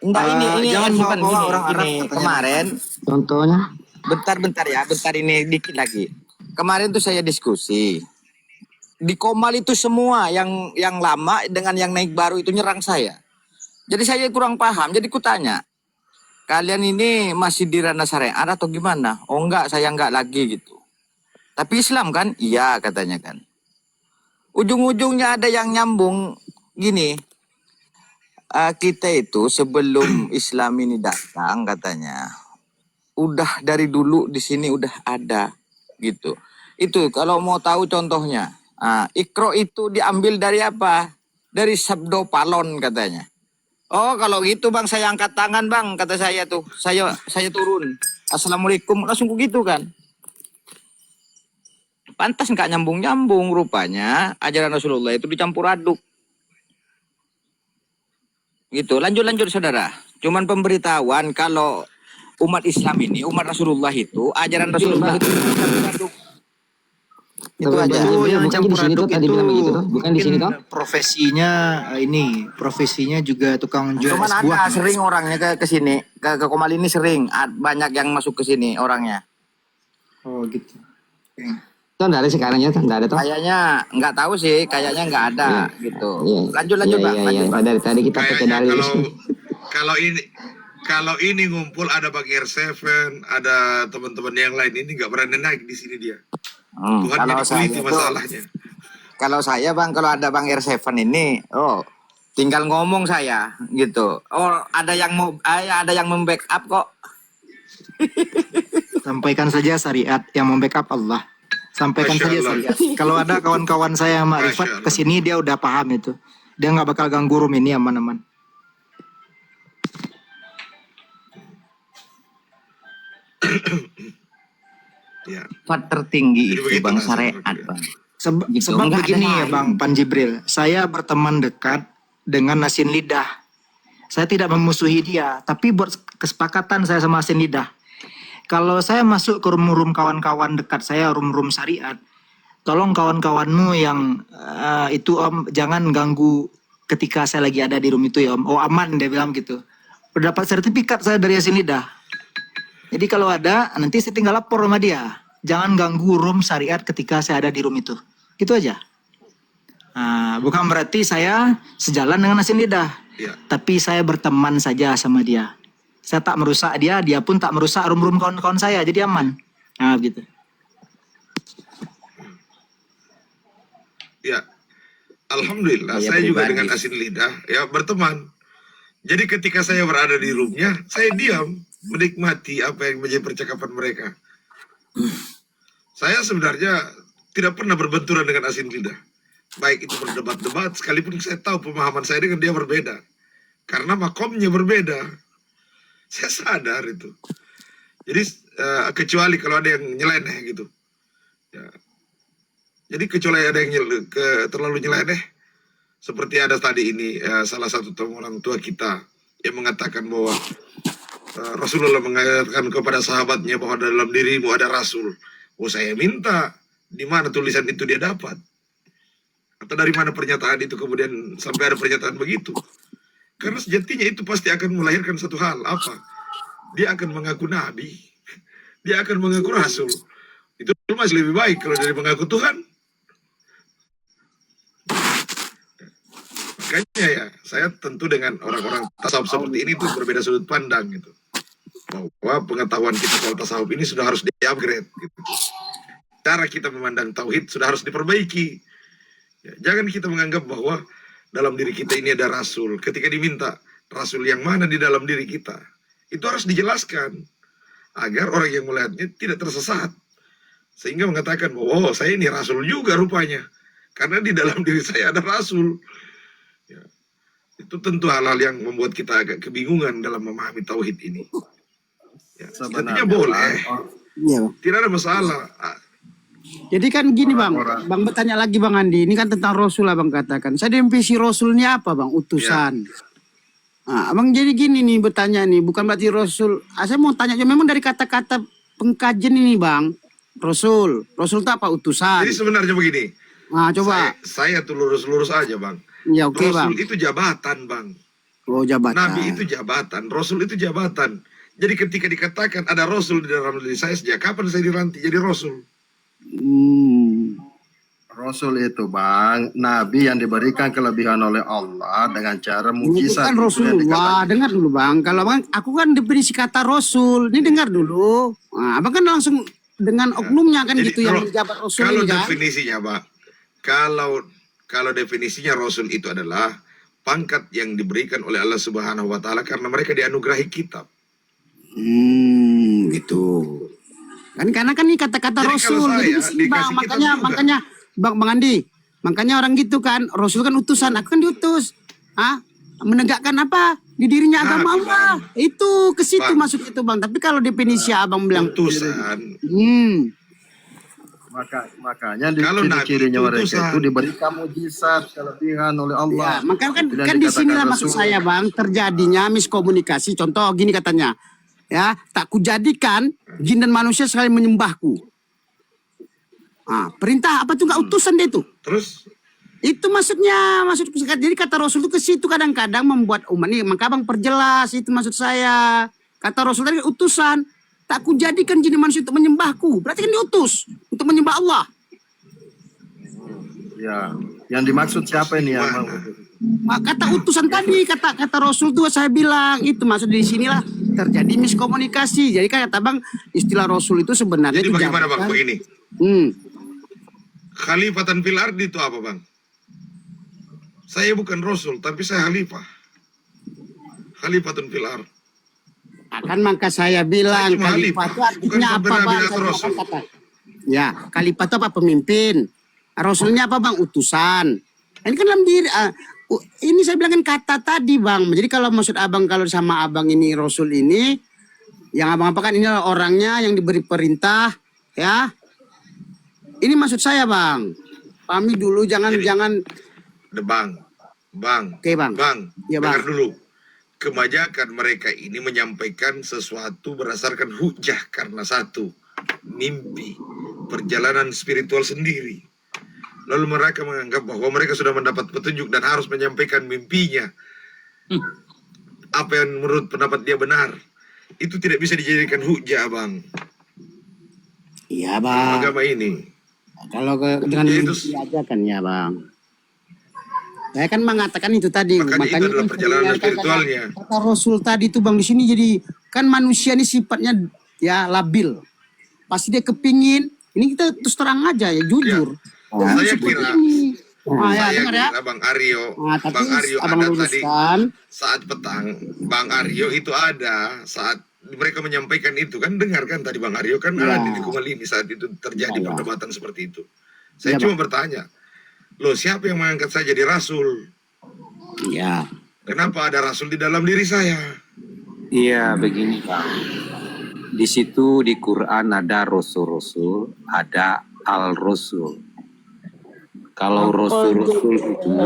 [SPEAKER 10] enggak, ini
[SPEAKER 1] jangan
[SPEAKER 10] bukan
[SPEAKER 1] bawa
[SPEAKER 10] gini,
[SPEAKER 1] orang Arab
[SPEAKER 10] ini
[SPEAKER 1] katanya.
[SPEAKER 10] kemarin
[SPEAKER 3] Contohnya?
[SPEAKER 10] bentar ini dikit lagi. Kemarin tuh saya diskusi. Di Komal itu semua yang lama dengan yang naik baru itu nyerang saya. Jadi saya kurang paham. Jadi kutanya, kalian ini masih di ranah syariat atau gimana? Oh enggak, saya enggak lagi gitu. Tapi Islam kan? Iya katanya kan. Ujung-ujungnya ada yang nyambung gini. Kita itu sebelum Islam ini datang katanya, udah dari dulu di sini udah ada gitu. Itu kalau mau tahu contohnya. Iqra itu diambil dari apa? Dari sabdo palon katanya. Oh kalau gitu Bang saya angkat tangan Bang, kata saya tuh. Saya turun. Assalamualaikum, langsung begitu kan. Pantas nggak nyambung-nyambung rupanya ajaran Rasulullah itu dicampur aduk. Gitu. Lanjut saudara. Cuman pemberitahuan kalau umat Islam ini, umat Rasulullah itu, ajaran Rasulullah itu dicampur aduk. Itu
[SPEAKER 3] Tapi
[SPEAKER 10] aja.
[SPEAKER 3] Bang Jibril,
[SPEAKER 1] yang
[SPEAKER 3] bukan di
[SPEAKER 1] campur
[SPEAKER 3] sini tuh
[SPEAKER 1] aduk
[SPEAKER 3] tadi
[SPEAKER 1] itu
[SPEAKER 3] bilang begitu tuh, bukan di sini
[SPEAKER 1] mungkin
[SPEAKER 3] toh?
[SPEAKER 1] profesinya juga tukang jual
[SPEAKER 10] Cuman
[SPEAKER 1] es buah.
[SPEAKER 10] ada sering orangnya ke sini, ke Komal ini sering banyak yang masuk ke sini orangnya.
[SPEAKER 1] Oh gitu. Oke.
[SPEAKER 3] Itu nggak ada sekarang ya, nggak ada toh?
[SPEAKER 10] Kayaknya nggak tahu sih, kayaknya nggak ada gitu.
[SPEAKER 3] Iya.
[SPEAKER 10] Lanjut
[SPEAKER 3] Iya,
[SPEAKER 10] Bang.
[SPEAKER 3] iya,
[SPEAKER 10] Lanjut,
[SPEAKER 3] iya.
[SPEAKER 10] Bang.
[SPEAKER 3] Dari tadi kita pakai
[SPEAKER 8] Kayaknya
[SPEAKER 3] dalil.
[SPEAKER 8] kalau ini ngumpul ada Bang R7, ada teman-teman yang lain, ini nggak berani naik di sini dia. Tuhan
[SPEAKER 10] Kalau
[SPEAKER 8] jadi
[SPEAKER 10] saya
[SPEAKER 8] kuliti
[SPEAKER 10] tuh,
[SPEAKER 8] masalahnya.
[SPEAKER 10] kalau saya Bang, kalau ada Bang R7 ini, tinggal ngomong saya gitu. Oh, ada yang membackup kok.
[SPEAKER 1] Sampaikan saja syariat, yang membackup Allah. Sampaikan
[SPEAKER 8] Masya
[SPEAKER 1] saja
[SPEAKER 8] Allah.
[SPEAKER 1] syariat. Kalau ada kawan-kawan saya
[SPEAKER 8] Masya
[SPEAKER 1] Ma'rifat
[SPEAKER 8] Allah.
[SPEAKER 1] kesini dia udah paham itu. Dia nggak bakal ganggu room ini aman-aman.
[SPEAKER 8] Ya.
[SPEAKER 10] Sifat tertinggi
[SPEAKER 8] Jadi
[SPEAKER 10] itu
[SPEAKER 8] begitu
[SPEAKER 10] Bang
[SPEAKER 8] lah,
[SPEAKER 10] syariat
[SPEAKER 8] sebenarnya.
[SPEAKER 10] Bang. Gitu,
[SPEAKER 1] Sebab
[SPEAKER 10] nggak ada
[SPEAKER 1] begini ya
[SPEAKER 10] lain.
[SPEAKER 1] Bang Pan Jibril, saya berteman dekat dengan Asin Lidah. Saya tidak memusuhi dia, tapi buat kesepakatan saya sama Asin Lidah. Kalau saya masuk ke room-room kawan-kawan dekat saya, room-room syariat, tolong kawan-kawanmu yang itu Om jangan ganggu ketika saya lagi ada di room itu ya Om. Oh aman dia bilang gitu. Udah dapat sertifikat saya dari Asin Lidah. Jadi kalau ada nanti saya tinggal lapor sama dia. Jangan ganggu room syariat ketika saya ada di room itu. Gitu aja. Bukan berarti saya sejalan dengan Asin Lidah.
[SPEAKER 8] Ya.
[SPEAKER 1] Tapi saya berteman saja sama dia. Saya tak merusak dia, dia pun tak merusak room-room kawan-kawan saya. Jadi aman. Gitu.
[SPEAKER 8] Ya, alhamdulillah
[SPEAKER 10] Saya
[SPEAKER 8] saya juga
[SPEAKER 10] pribadi.
[SPEAKER 8] dengan Asin Lidah ya berteman. Jadi ketika saya berada di roomnya, saya diam menikmati apa yang menjadi percakapan mereka. Saya sebenarnya tidak pernah berbenturan dengan Asin Lidah. Baik itu berdebat-debat, sekalipun saya tahu pemahaman saya dengan dia berbeda. Karena makomnya berbeda. Saya sadar itu. Jadi kecuali kalau ada yang nyeleneh gitu. Ya. Jadi kecuali ada yang terlalu nyeleneh, seperti ada tadi ini salah satu teman orang tua kita yang mengatakan bahwa Rasulullah mengatakan kepada sahabatnya bahwa dalam dirimu ada Rasul. Oh saya minta, di mana tulisan itu dia dapat? Atau dari mana pernyataan itu kemudian sampai ada pernyataan begitu? Karena sejatinya itu pasti akan melahirkan satu hal, apa? Dia akan mengaku Nabi, dia akan mengaku Rasul. Itu masih lebih baik kalau dari mengaku Tuhan. Makanya ya, saya tentu dengan orang-orang tasawuf seperti ini tuh berbeda sudut pandang gitu. Bahwa pengetahuan kita soal tasawuf ini sudah harus di-upgrade gitu. Cara kita memandang tauhid sudah harus diperbaiki. Ya, jangan kita menganggap bahwa dalam diri kita ini ada Rasul. Ketika diminta Rasul yang mana di dalam diri kita, itu harus dijelaskan agar orang yang melihatnya tidak tersesat. Sehingga mengatakan bahwa saya ini Rasul juga rupanya. Karena di dalam diri saya ada Rasul. Ya, itu tentu hal-hal yang membuat kita agak kebingungan dalam memahami tauhid ini. Ya, sejatinya boleh,
[SPEAKER 6] Iya.
[SPEAKER 8] tidak ada masalah.
[SPEAKER 6] Jadi kan gini Bang bertanya lagi Bang Andi, ini kan tentang Rasul Abang katakan. Saya definisi Rasulnya apa Bang? Utusan. Abang jadi gini nih bertanya nih, bukan berarti Rasul. Saya mau tanya, memang dari kata-kata pengkajian ini Bang, Rasul. Rasul itu apa? Utusan.
[SPEAKER 8] Jadi sebenarnya begini.
[SPEAKER 6] Nah, coba.
[SPEAKER 8] Saya tuh lurus-lurus aja, Bang.
[SPEAKER 6] Ya, oke, Bang.
[SPEAKER 8] Rasul itu jabatan, Bang.
[SPEAKER 6] Oh, jabatan.
[SPEAKER 8] Nabi itu jabatan, Rasul itu jabatan. Jadi ketika dikatakan ada Rasul di dalam diri saya, sejak kapan saya dilantik jadi Rasul?
[SPEAKER 9] Rasul itu bang, Nabi yang diberikan kelebihan oleh Allah dengan cara
[SPEAKER 6] Itu
[SPEAKER 9] mujizat.
[SPEAKER 6] kan Rasulullah. Dengar dulu bang. Kalau bang, aku kan definisi kata Rasul. Ini dengar dulu. Nah, abang kan langsung dengan oknumnya kan
[SPEAKER 8] Jadi
[SPEAKER 6] gitu yang menjabat Rasul
[SPEAKER 8] kalau
[SPEAKER 6] ini kan.
[SPEAKER 8] definisinya, Pak, kalau definisinya Rasul itu adalah pangkat yang diberikan oleh Allah Subhanahu wa taala karena mereka dianugerahi kitab.
[SPEAKER 6] Gitu. Kan karena kan ini kata-kata
[SPEAKER 8] Jadi
[SPEAKER 6] Rasul.
[SPEAKER 8] kalau
[SPEAKER 6] Jadi
[SPEAKER 8] saya
[SPEAKER 6] di sini, bang,
[SPEAKER 8] dikasih kitab juga.
[SPEAKER 6] makanya Bang Andi, makanya orang gitu kan, Rasul kan utusan, aku kan diutus. Menegakkan apa? Di dirinya agama Allah. Itu ke situ
[SPEAKER 8] Bang.
[SPEAKER 6] masuk itu bang. Tapi kalau definisi abang bilang
[SPEAKER 8] Utusan.
[SPEAKER 9] Makanya di
[SPEAKER 8] Kalau Nabi
[SPEAKER 9] ciri-cirinya
[SPEAKER 8] itu
[SPEAKER 9] mereka
[SPEAKER 8] utusan.
[SPEAKER 9] itu diberikan mujizat kelebihan oleh Allah.
[SPEAKER 6] Ya, makanya kan,
[SPEAKER 9] Tidak
[SPEAKER 6] kan di
[SPEAKER 9] dikatakan
[SPEAKER 6] sinilah maksud
[SPEAKER 9] Rasul.
[SPEAKER 6] saya bang, terjadinya miskomunikasi. Contoh gini katanya, ya, tak kujadikan jin dan manusia saling menyembahku. Perintah apa tuh nggak utusan dia tuh?
[SPEAKER 8] Terus
[SPEAKER 6] Itu maksudnya, jadi kata Rasul itu ke situ kadang-kadang membuat umat ini. Maka bang perjelas itu maksud saya. Kata Rasul tadi utusan, tak kujadikan jin dan manusia untuk menyembahku. Berarti kan diutus untuk menyembah Allah.
[SPEAKER 9] Ya, yang dimaksud siapa ini yang mau?
[SPEAKER 6] Kata utusan tadi, kata Rasul tuh saya bilang itu maksud di sinilah terjadi miskomunikasi. Jadi kan kata bang istilah Rasul itu sebenarnya
[SPEAKER 8] jadi
[SPEAKER 6] itu
[SPEAKER 8] bagaimana Bang
[SPEAKER 6] jabatan.
[SPEAKER 8] begini? Khalifatan fil ardi itu apa, Bang? Saya bukan Rasul, tapi saya khalifah. Khalifatun fil ard.
[SPEAKER 6] Kan maka saya bilang
[SPEAKER 8] Saya cuma
[SPEAKER 6] khalifah itu artinya
[SPEAKER 8] bukan
[SPEAKER 6] apa
[SPEAKER 8] Nabi
[SPEAKER 6] bang?
[SPEAKER 8] atau
[SPEAKER 6] Saya
[SPEAKER 8] Rasul.
[SPEAKER 6] kata. Ya, khalifah itu apa? Pemimpin. Rasulnya apa bang? Utusan. Ini kan dalam diri. Ini saya bilangkan kata tadi bang. Jadi kalau maksud abang kalau sama abang ini Rasul ini, yang abang apakan ini adalah orangnya yang diberi perintah, ya. Ini maksud saya bang. Pahami dulu, jangan.
[SPEAKER 8] Bang.
[SPEAKER 6] Oke, Bang. Ya, Bang.
[SPEAKER 8] Dengar dulu. Kebanyakan mereka ini menyampaikan sesuatu berdasarkan hujah karena satu, mimpi, perjalanan spiritual sendiri. Lalu mereka menganggap bahwa mereka sudah mendapat petunjuk dan harus menyampaikan mimpinya. Apa yang menurut pendapat dia benar. Itu tidak bisa dijadikan hujah, Bang.
[SPEAKER 6] Iya bang.
[SPEAKER 8] Agama ini.
[SPEAKER 6] Kalau dengan mimpi aja kan ya bang. Saya kan mengatakan itu tadi.
[SPEAKER 8] Makanya itu adalah perjalanan spiritualnya.
[SPEAKER 6] Kata Rasul tadi itu bang di sini jadi kan manusia ini sifatnya ya labil. Pasti dia kepingin. Ini kita terus terang aja ya jujur.
[SPEAKER 8] Saya kira,
[SPEAKER 6] Dengar ya.
[SPEAKER 8] Bang Aryo,
[SPEAKER 6] Tapi
[SPEAKER 8] Bang Aryo
[SPEAKER 6] abang
[SPEAKER 8] ada
[SPEAKER 6] luruskan.
[SPEAKER 8] tadi saat petang, Bang Aryo itu ada saat mereka menyampaikan itu kan, dengarkan tadi Bang Aryo kan ada di Kumalini saat itu terjadi perdebatan seperti itu. Saya cuma bertanya, loh siapa yang mengangkat saya jadi rasul?
[SPEAKER 6] Iya.
[SPEAKER 8] Kenapa ada rasul di dalam diri saya?
[SPEAKER 2] Iya, begini Pak. Di situ di Quran ada rasul-rasul, ada al-rasul. Kalau rasul-rasul itu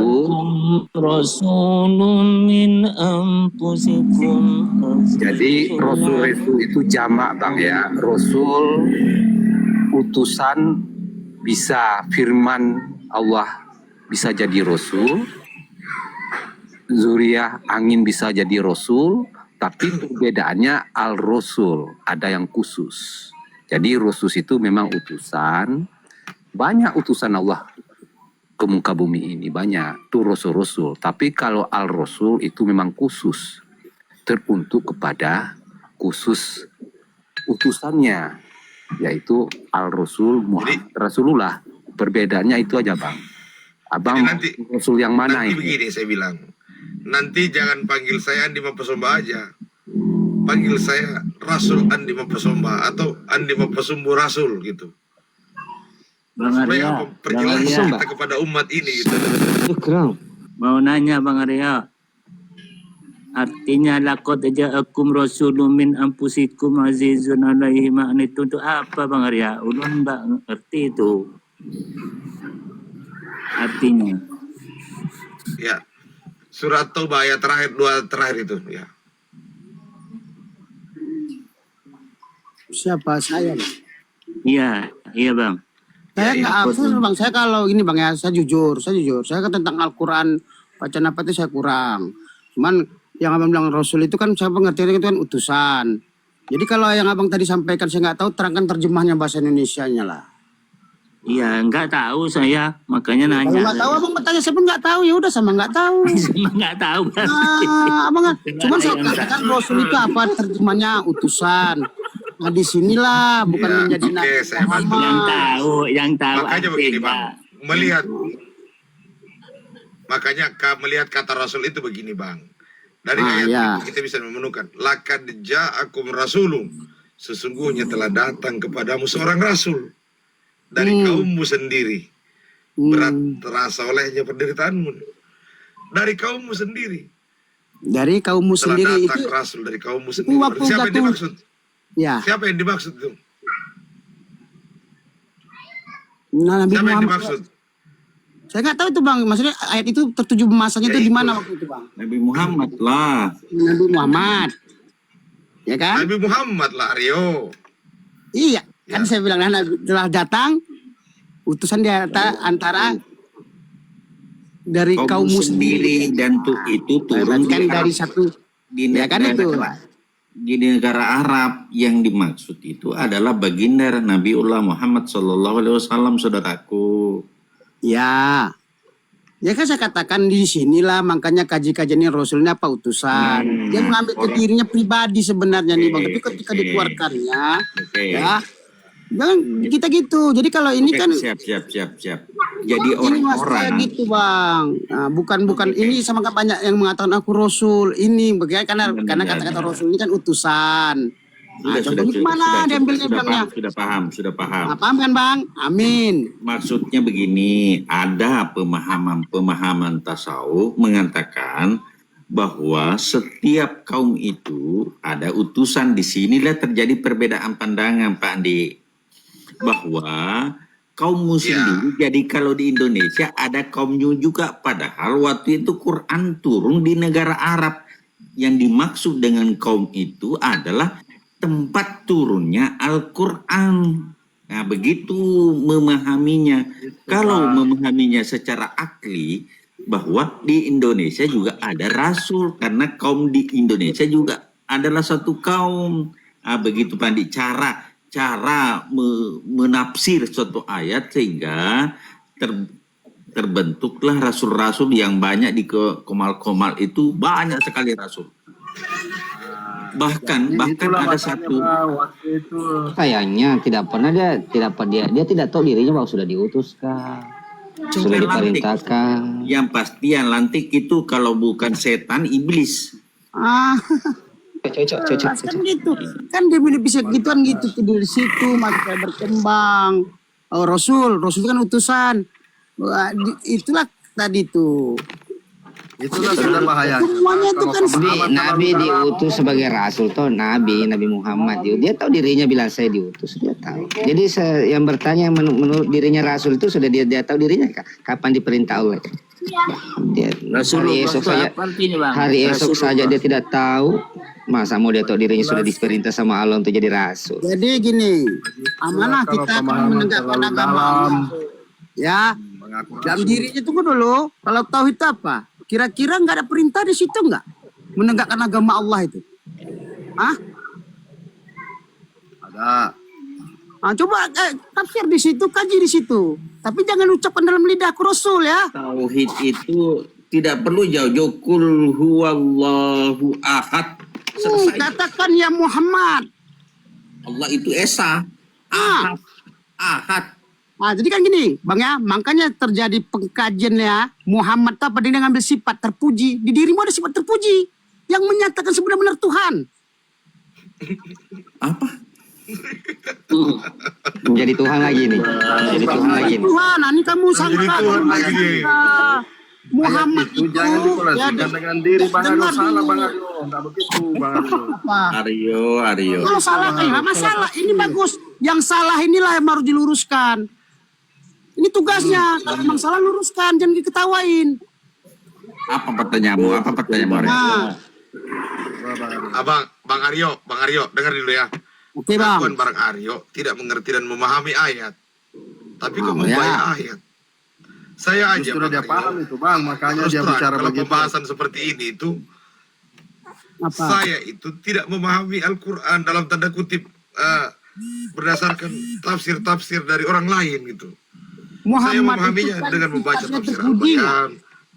[SPEAKER 11] Rasulun min anfusikum.
[SPEAKER 2] jadi rasul itu jamak Bang ya. Rasul utusan bisa firman Allah bisa jadi rasul. Zuriyah angin bisa jadi rasul, tapi perbedaannya al-rasul, ada yang khusus. Jadi rasul itu memang utusan. Banyak utusan Allah ke muka bumi ini, banyak tuh rasul-rasul. Tapi kalau al-rasul itu memang khusus, teruntuk kepada khusus utusannya, yaitu al-rasul Muhammad Rasulullah. Perbedaannya itu aja Bang. Abang
[SPEAKER 8] nanti,
[SPEAKER 2] rasul yang mana
[SPEAKER 8] nanti
[SPEAKER 2] ini?
[SPEAKER 8] begini saya bilang, nanti jangan panggil saya Andi Mempesomba aja, panggil saya Rasul Andi Mempesomba atau Andi Mempesumbu Rasul gitu.
[SPEAKER 11] Bang
[SPEAKER 8] Supaya
[SPEAKER 11] Arya,
[SPEAKER 8] perjelasan kita kepada umat ini gitu.
[SPEAKER 11] mau nanya Bang Arya. Artinya laqad ja'akum rasulun min anfusikum azizun 'alaihi ma anittum itu apa Bang Arya? Ulun enggak ngerti itu. Artinya.
[SPEAKER 8] Ya. Surat Taubah ayat terakhir, 2 terakhir itu ya.
[SPEAKER 6] Siapa saya?
[SPEAKER 11] Iya, Iya bang.
[SPEAKER 6] Saya
[SPEAKER 4] Ya,
[SPEAKER 6] nggak hafal bang. Saya kalau ini bang ya, saya jujur. Saya kan tentang Al-Quran bacaan apa itu saya kurang. Cuman yang abang bilang Rasul itu kan saya pengertiannya itu kan utusan. Jadi kalau yang abang tadi sampaikan saya nggak tahu, terangkan terjemahnya bahasa Indonesianya lah.
[SPEAKER 11] Iya nggak tahu saya, makanya
[SPEAKER 6] Kalau
[SPEAKER 11] nanya.
[SPEAKER 6] nggak tahu abang bertanya, saya pun nggak tahu, ya udah sama nggak tahu.
[SPEAKER 11] Sama nggak tahu bang.
[SPEAKER 6] Abang kan, cuman saya katakan Rasul itu apa terjemahnya utusan. Nah disinilah bukan
[SPEAKER 8] Ya,
[SPEAKER 6] menjadi
[SPEAKER 8] oke,
[SPEAKER 6] Nabi
[SPEAKER 8] saya bantu.
[SPEAKER 6] Muhammad.
[SPEAKER 11] Yang tahu
[SPEAKER 8] Makanya begini
[SPEAKER 11] artinya.
[SPEAKER 8] bang, melihat kata Rasul itu begini bang. Dari ayat
[SPEAKER 6] ya.
[SPEAKER 8] itu kita bisa menemukan lakad ja'akum rasulun, sesungguhnya telah datang kepadamu seorang rasul dari kaummu sendiri. Berat terasa olehnya penderitaanmu dari kaummu sendiri.
[SPEAKER 6] Dari kaummu
[SPEAKER 8] Telah
[SPEAKER 6] sendiri
[SPEAKER 8] datang
[SPEAKER 6] itu
[SPEAKER 8] rasul dari kaummu sendiri.
[SPEAKER 6] waktu
[SPEAKER 8] Siapa yang
[SPEAKER 6] jatuh-
[SPEAKER 8] dimaksud?
[SPEAKER 6] ya.
[SPEAKER 8] Siapa yang dimaksud itu?
[SPEAKER 6] Nah, Nabi
[SPEAKER 8] Siapa yang
[SPEAKER 6] Muhammad.
[SPEAKER 8] dimaksud?
[SPEAKER 6] Saya nggak tahu itu bang, maksudnya ayat itu tertuju masanya
[SPEAKER 8] Ya,
[SPEAKER 6] itu di
[SPEAKER 8] itu.
[SPEAKER 6] mana waktu itu bang?
[SPEAKER 4] Nabi Muhammad lah.
[SPEAKER 6] Nabi Muhammad, ya kan?
[SPEAKER 8] Nabi Muhammad lah Aryo.
[SPEAKER 6] Iya, kan
[SPEAKER 8] Ya.
[SPEAKER 6] saya bilang nah, Nabi telah datang utusan di antara dari
[SPEAKER 4] Kaum
[SPEAKER 6] kaummu
[SPEAKER 4] sendiri dan itu turun
[SPEAKER 6] kan
[SPEAKER 4] di
[SPEAKER 6] dari
[SPEAKER 4] Arab.
[SPEAKER 6] satu,
[SPEAKER 4] Di
[SPEAKER 6] ya kan itu.
[SPEAKER 4] di negara Arab yang dimaksud itu adalah baginda Nabiullah Muhammad SAW, saudaraku.
[SPEAKER 6] Ya, ya kan saya katakan di sinilah makanya kaji-kajiannya Rasulnya apa utusan. Dia mengambil ke dirinya pribadi sebenarnya nih bang, tapi ketika dikeluarkannya,
[SPEAKER 4] Oke.
[SPEAKER 6] ya, jangan kita gitu. Jadi kalau ini
[SPEAKER 4] Oke,
[SPEAKER 6] kan
[SPEAKER 4] siap. Jadi
[SPEAKER 6] ini maksud saya
[SPEAKER 4] orang-orang
[SPEAKER 6] gitu bang. Nah, bukan ini sama kan banyak yang mengatakan aku Rasul ini karena kata-kata Rasul ini kan utusan. Nah, contohnya gimana diambilnya bilangnya?
[SPEAKER 4] sudah paham.
[SPEAKER 6] Nah, paham kan bang? Amin.
[SPEAKER 4] Maksudnya begini, ada pemahaman tasawuf mengatakan bahwa setiap kaum itu ada utusan. Di sinilah terjadi perbedaan pandangan Pak Andi, bahwa kaum muslim. Jadi kalau di Indonesia ada kaum Nyu juga, padahal waktu itu Quran turun di negara Arab. Yang dimaksud dengan kaum itu adalah tempat turunnya Al-Quran. Nah, begitu memahaminya. Kalau memahaminya secara akli, bahwa di Indonesia juga ada rasul, karena kaum di Indonesia juga adalah satu kaum. Nah, begitu Pak Andi, cara menafsir suatu ayat sehingga terbentuklah rasul-rasul yang banyak di komal-komal itu, banyak sekali rasul. Bahkan ada satu
[SPEAKER 9] waktu itu
[SPEAKER 3] Kayaknya tidak pernah dia tidak tahu dirinya bahwa sudah diutuskan, sudah diperintahkan.
[SPEAKER 4] yang pasti yang lantik itu kalau bukan setan, iblis.
[SPEAKER 3] Cocok.
[SPEAKER 6] Kan gitu. Kan dia bisa gituan gitu tuh dari situ maka berkembang. Oh, Rasul itu kan utusan. Wah, itulah tadi tuh.
[SPEAKER 9] itulah sudah bahaya.
[SPEAKER 6] Semuanya itu kan
[SPEAKER 3] Nabi diutus sebagai rasul toh, Nabi Muhammad dia tahu dirinya bilang saya diutus, dia tahu. Jadi yang bertanya menurut dirinya rasul itu sudah dia tahu dirinya kapan diperintah Allah. Dia hari esok saja, dia tidak tahu, masa mau dia tahu dirinya sudah diperintah sama Allah untuk jadi rasul.
[SPEAKER 6] jadi gini, amanah kita akan menegakkan agama Allah. Ya, dalam dirinya tunggu dulu. Kalau tauhid itu apa? Kira-kira nggak ada perintah di situ nggak? Menegakkan agama Allah itu? Hah?
[SPEAKER 9] Ada.
[SPEAKER 6] Nah, coba tafsir di situ, kaji di situ. Tapi jangan ucapkan dalam lidah aku Rasul ya.
[SPEAKER 4] Tauhid itu tidak perlu jauh-jauh. Qul huwallahu ahad. Selesai.
[SPEAKER 6] Katakan ya Muhammad.
[SPEAKER 4] Allah itu esa. Ahad.
[SPEAKER 6] Nah, jadi kan gini, Bang ya, makanya terjadi pengkajian ya. Muhammad apa dia ngambil sifat terpuji. Di dirimu ada sifat terpuji yang menyatakan sebenar-benar Tuhan.
[SPEAKER 4] Apa?
[SPEAKER 3] Menjadi Tuhan lagi nih. Jadi Tuhan lagi nih.
[SPEAKER 6] Tuhan, nah, ini kamu sangka
[SPEAKER 8] Tuhan lagi nih.
[SPEAKER 6] Muhammad
[SPEAKER 9] itu jangan dikoleksikan dengan diri Bang Aryo.
[SPEAKER 6] dengar
[SPEAKER 9] Salah
[SPEAKER 6] dulu.
[SPEAKER 9] Bang Aryo, enggak begitu Bang Aryo.
[SPEAKER 6] Apa?
[SPEAKER 4] Aryo.
[SPEAKER 6] Kalau salah, nggak masalah. Ini bagus. Yang salah inilah yang harus diluruskan. Ini tugasnya. Kalau memang salah luruskan, jangan diketawain.
[SPEAKER 4] Apa pertanyaanmu? Aryo?
[SPEAKER 6] Nah,
[SPEAKER 8] Bang Aryo, dengar dulu ya.
[SPEAKER 6] oke bang.
[SPEAKER 8] Pengakuan Bang Aryo tidak mengerti dan memahami ayat. Tapi kok membayar ayat. Saya aja
[SPEAKER 9] Justru dia paham itu bang, makanya
[SPEAKER 8] terus
[SPEAKER 9] dia
[SPEAKER 8] terang,
[SPEAKER 9] bicara
[SPEAKER 8] kalau
[SPEAKER 9] begitu.
[SPEAKER 8] pembahasan seperti ini itu saya itu tidak memahami Al-Quran dalam tanda kutip berdasarkan tafsir-tafsir dari orang lain gitu. Saya memahaminya
[SPEAKER 6] itu kan
[SPEAKER 8] dengan membaca
[SPEAKER 6] sifatnya
[SPEAKER 8] tafsir
[SPEAKER 6] terpuji,
[SPEAKER 8] Al-Bayan,